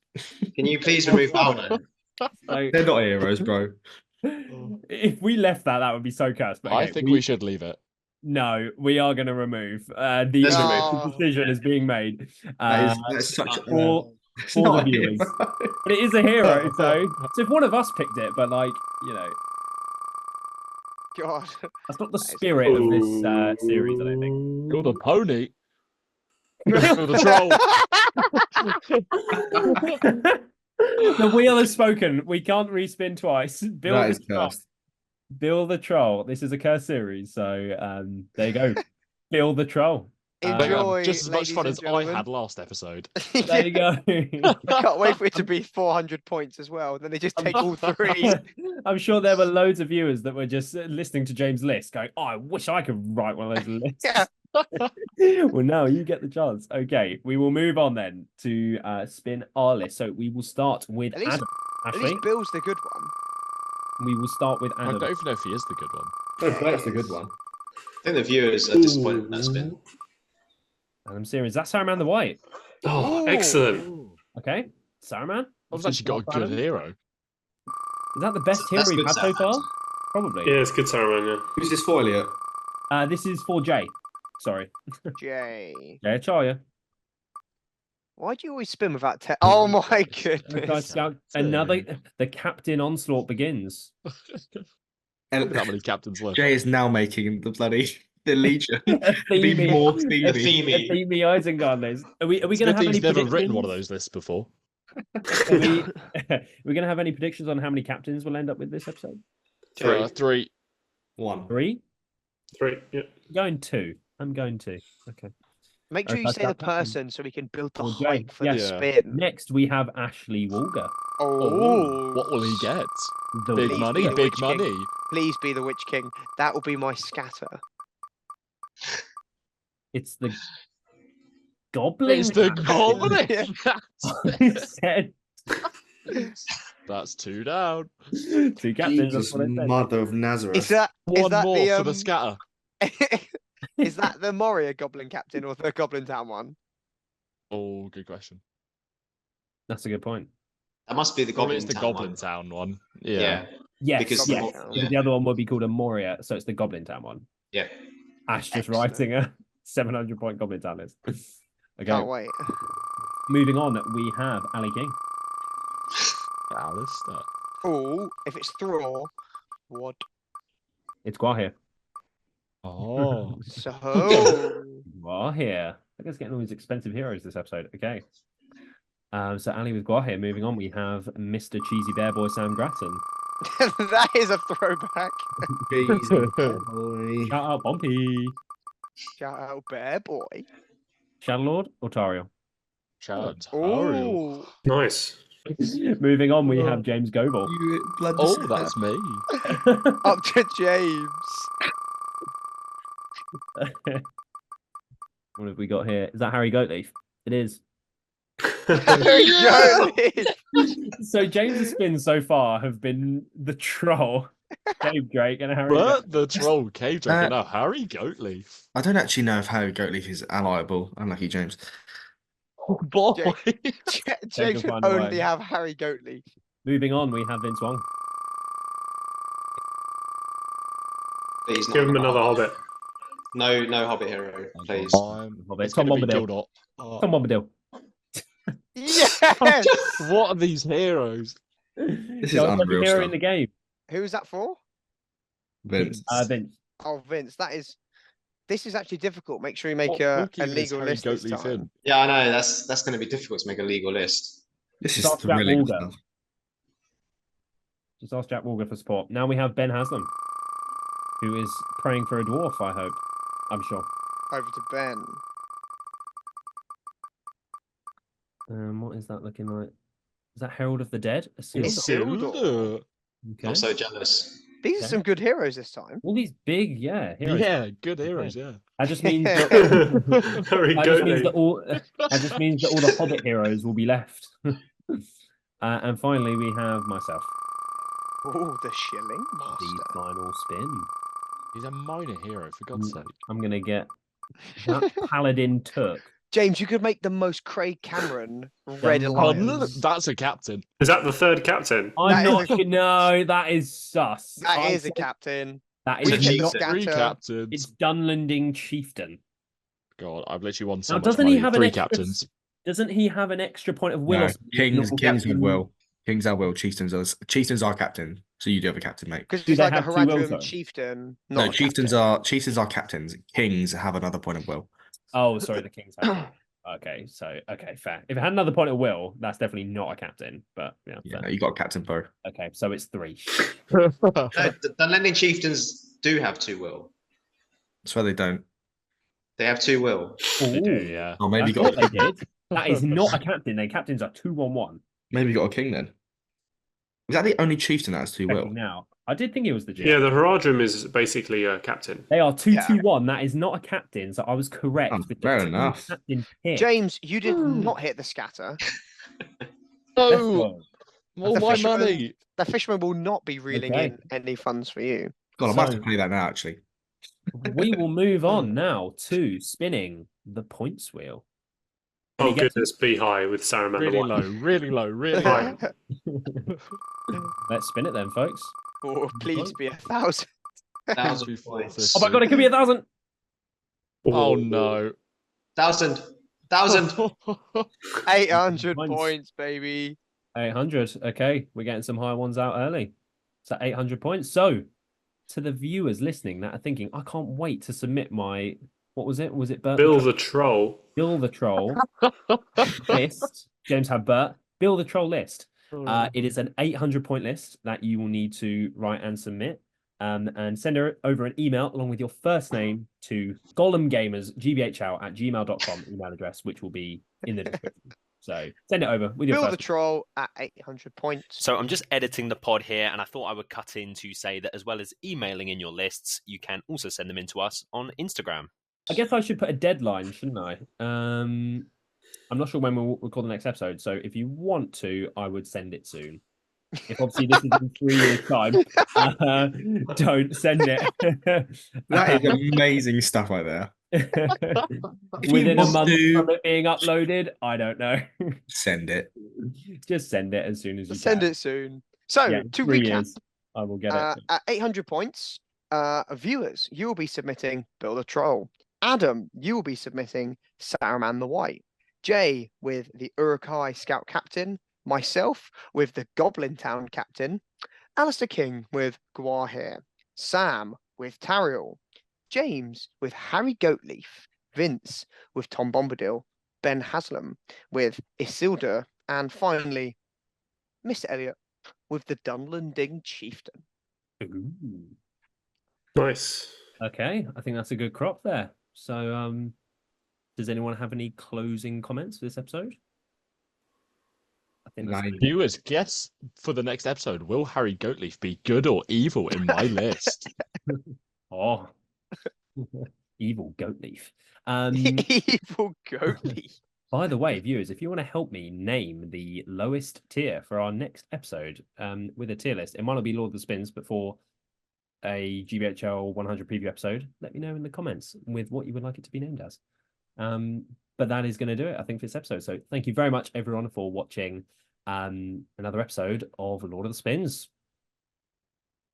Can you please remove Baldo? So, They're not heroes, bro. if we left that would be so cursed. But I okay, think we should leave it. No, we are going to remove. The Let's remove. decision is being made. That's such a for it's the not a viewers. hero. But it is a hero, so if one of us picked it, but like, you know, God. that's not the spirit of this series, I don't think. You're the pony. You're the troll. The wheel has spoken. We can't respin twice. That is cursed. Bill the Troll. This is a curse series, so there you go. Bill the Troll. Enjoy, just as much ladies fun and as I gentlemen. had last episode. There you go. I can't wait for it to be 400 points as well. Then they just take all three. I'm sure there were loads of viewers that were just listening to James' list going, oh, I wish I could write one of those lists. Yeah. Well, now you get the chance. Okay, we will move on then to spin our list. So we will start with At least- Adam. At Ashley, least Bill's the good one. we will start with I Adam. don't even know if he is the good one. No, Blake's the good one. I think the viewers are disappointed in that spin. Adam Series. That's Saruman the White. Oh, Ooh. excellent. Okay, Saruman. I've actually got a good Adam. hero. Is that the best hero That's we've good had so far? Saruman. Probably. Yeah, it's good Saruman, yeah. Who's this for, Elliot? This is for Jay. Sorry. Jay. Jay Acharya. Why do you always spin without Oh my goodness. Another. The Captain Onslaught begins. Look And at that many captains left. Jay is now making the bloody the Legion. Themey. Be more The themey. themey. Themey Isengard list. Are we It's going to good have that any he's never predictions? written one of those lists before. We're going to have any predictions on how many captains we'll end up with this episode? Three. 1. 3? 3, yeah. Going 2. I'm going 2. Okay. Make sure you say the person so we can build the Well, Jay, hype for the yes. spin. Next, we have Ashley Walger. Oh, What will he get? The Big Please money, be the big Witch King. money. please be the Witch King. That will be my scatter. It's the goblin. It's the Captain. goblin. Said That's 2 down. 2 captains. That's Jesus, what I said. mother of Nazareth. Is that One that more the for the scatter. is that the Moria Goblin Captain or the Goblin Town one? Oh, good question. That's a good point. That must be the Probably Goblin it's the Town Goblin one. Town one. Yeah. Yeah. Yes, Because yes. yeah. The other one would be called a Moria, so it's the Goblin Town one. Yeah. Ash just Excellent. writing a 700-point Goblin Town list. Okay, Can't wait. moving on, we have Ali King. Alistair. Oh, if it's Thrall, what? It's Guahir. Oh. So Guahir. I guess getting all these expensive heroes this episode. Okay. So Ali with Guahir. Moving on, we have Mr. Cheesy Bear Boy Sam Grattan. that is a throwback. Jesus, boy. Shout out Bumpy. Shout out Bear Boy. Shadowlord or Tariel? Shout out to Oh, Nice. Moving on, we have James Goble. Oh, that's me. Up to James. What have we got here? Is that Harry Goatleaf? It is. So James's spins so far have been the troll, Dave Drake, and Harry. What? The troll, Cave Drake, and now Harry Goatleaf. I don't actually know if Harry Goatleaf is allyable. Unlucky James. Oh boy. James would only have Harry Goatleaf. Moving on, we have Vince Wong. Please, Give him another Hobbit. No Hobbit hero, please. Hobbit. Tom Bombadil. Tom Bombadil. Yes! What are these heroes? This is unreal hero stuff. in the game. Who is that for? Vince. Vince. Oh, Vince. This is actually difficult. Make sure you make a legal list this time. Yeah, I know. That's going to be difficult to make a legal list. This is thrilling stuff. Just ask Jack Walker for support. Now we have Ben Haslam, who is praying for a dwarf, I hope. I'm sure. Over to Ben. What is that looking like? Is that Herald of the Dead? Isildur. Okay. I'm so jealous. These are some good heroes this time. All these big, heroes. Yeah, good heroes, yeah. That just means that, just means that all the Hobbit heroes will be left. And finally, we have myself. Oh, the Shilling Master. The final spin. He's a minor hero, for God's sake. I'm going to get that Paladin Turk. James, you could make the most Craig Cameron Red Alliance. That's a captain. Is that the third captain? No, that is sus. That is a captain. That is not three captains. It's Dunlanding Chieftain. God, I've literally won so now, much doesn't money. he have three an extra, captains. Doesn't he have an extra point of will? No, Kings have will. Kings are will. Chieftains are captain. So you do have a captain, mate. Because he's like a Haradrim chieftain. No, chieftains are captains. Kings have another point of will. Oh, sorry, the Kings have. Okay, fair. If it had another point of will, that's definitely not a captain. But yeah, you got a captain, bro. Okay, so it's 3. The Lending Chieftains do have 2 will. That's why they don't. They have 2 will. They do, yeah. Oh, maybe they did. That is not a captain. Their captains are 2-1-1. Maybe you got a king then. Is that the only chieftain that has 2 will? Now, I did think it was the chieftain. Yeah, the Haradrim is basically a captain. They are 2-2-1. That is not a captain, so I was correct. Oh, fair enough. James, you did not hit the scatter. No. Well, my money. The fisherman will not be reeling in any funds for you. God, I might have to play that now, actually. We will move on now to spinning the points wheel. Oh, goodness, be high with Saruman the White. Really high. Let's spin it then, folks. Oh, please be 1,000. 1,000 points. Oh my God, it could be 1,000. Oh no. 1,000. 800 points, baby. 800. Okay, we're getting some high ones out early. So 800 points. So, to the viewers listening that are thinking, I can't wait to submit my... What was it? Was it Bert? Bill the Troll. Bill the Troll list. James had Bert. Bill the Troll list. It is an 800-point list that you will need to write and submit. And send over an email along with your first name to gollumgamersgbhl@gmail.com email address, which will be in the description. So send it over with your Bill the Troll at 800 points. So I'm just editing the pod here, and I thought I would cut in to say that as well as emailing in your lists, you can also send them in to us on Instagram. I guess I should put a deadline, shouldn't I? I'm not sure when we'll record the next episode, so if you want to, I would send it soon. If obviously this is in 3 years' time, don't send it. That is amazing stuff right there. Within a month from it being uploaded, I don't know. Send it. Just send it as soon as you send can. it soon. So to recap, I will get it. At 800 points, viewers, you will be submitting Bill the Troll. Adam, you will be submitting Saruman the White. Jay with the Uruk-hai Scout Captain. Myself with the Goblin Town Captain. Alistair King with Gwahir. Sam with Tariel. James with Harry Goatleaf. Vince with Tom Bombadil. Ben Haslam with Isildur. And finally, Mr. Elliot with the Dunlanding Chieftain. Ooh. Nice. Okay, I think that's a good crop there. So, does anyone have any closing comments for this episode? I Viewers, guess for the next episode, will Harry Goatleaf be good or evil in my list? Oh, evil Goatleaf. Evil Goatleaf. By the way, viewers, if you want to help me name the lowest tier for our next episode with a tier list, it might not be Lord of the Spins, but for a GBHL 100 preview episode, let me know in the comments with what you would like it to be named as. But that is going to do it, I think, for this episode. So thank you very much, everyone, for watching another episode of Lord of the Spins.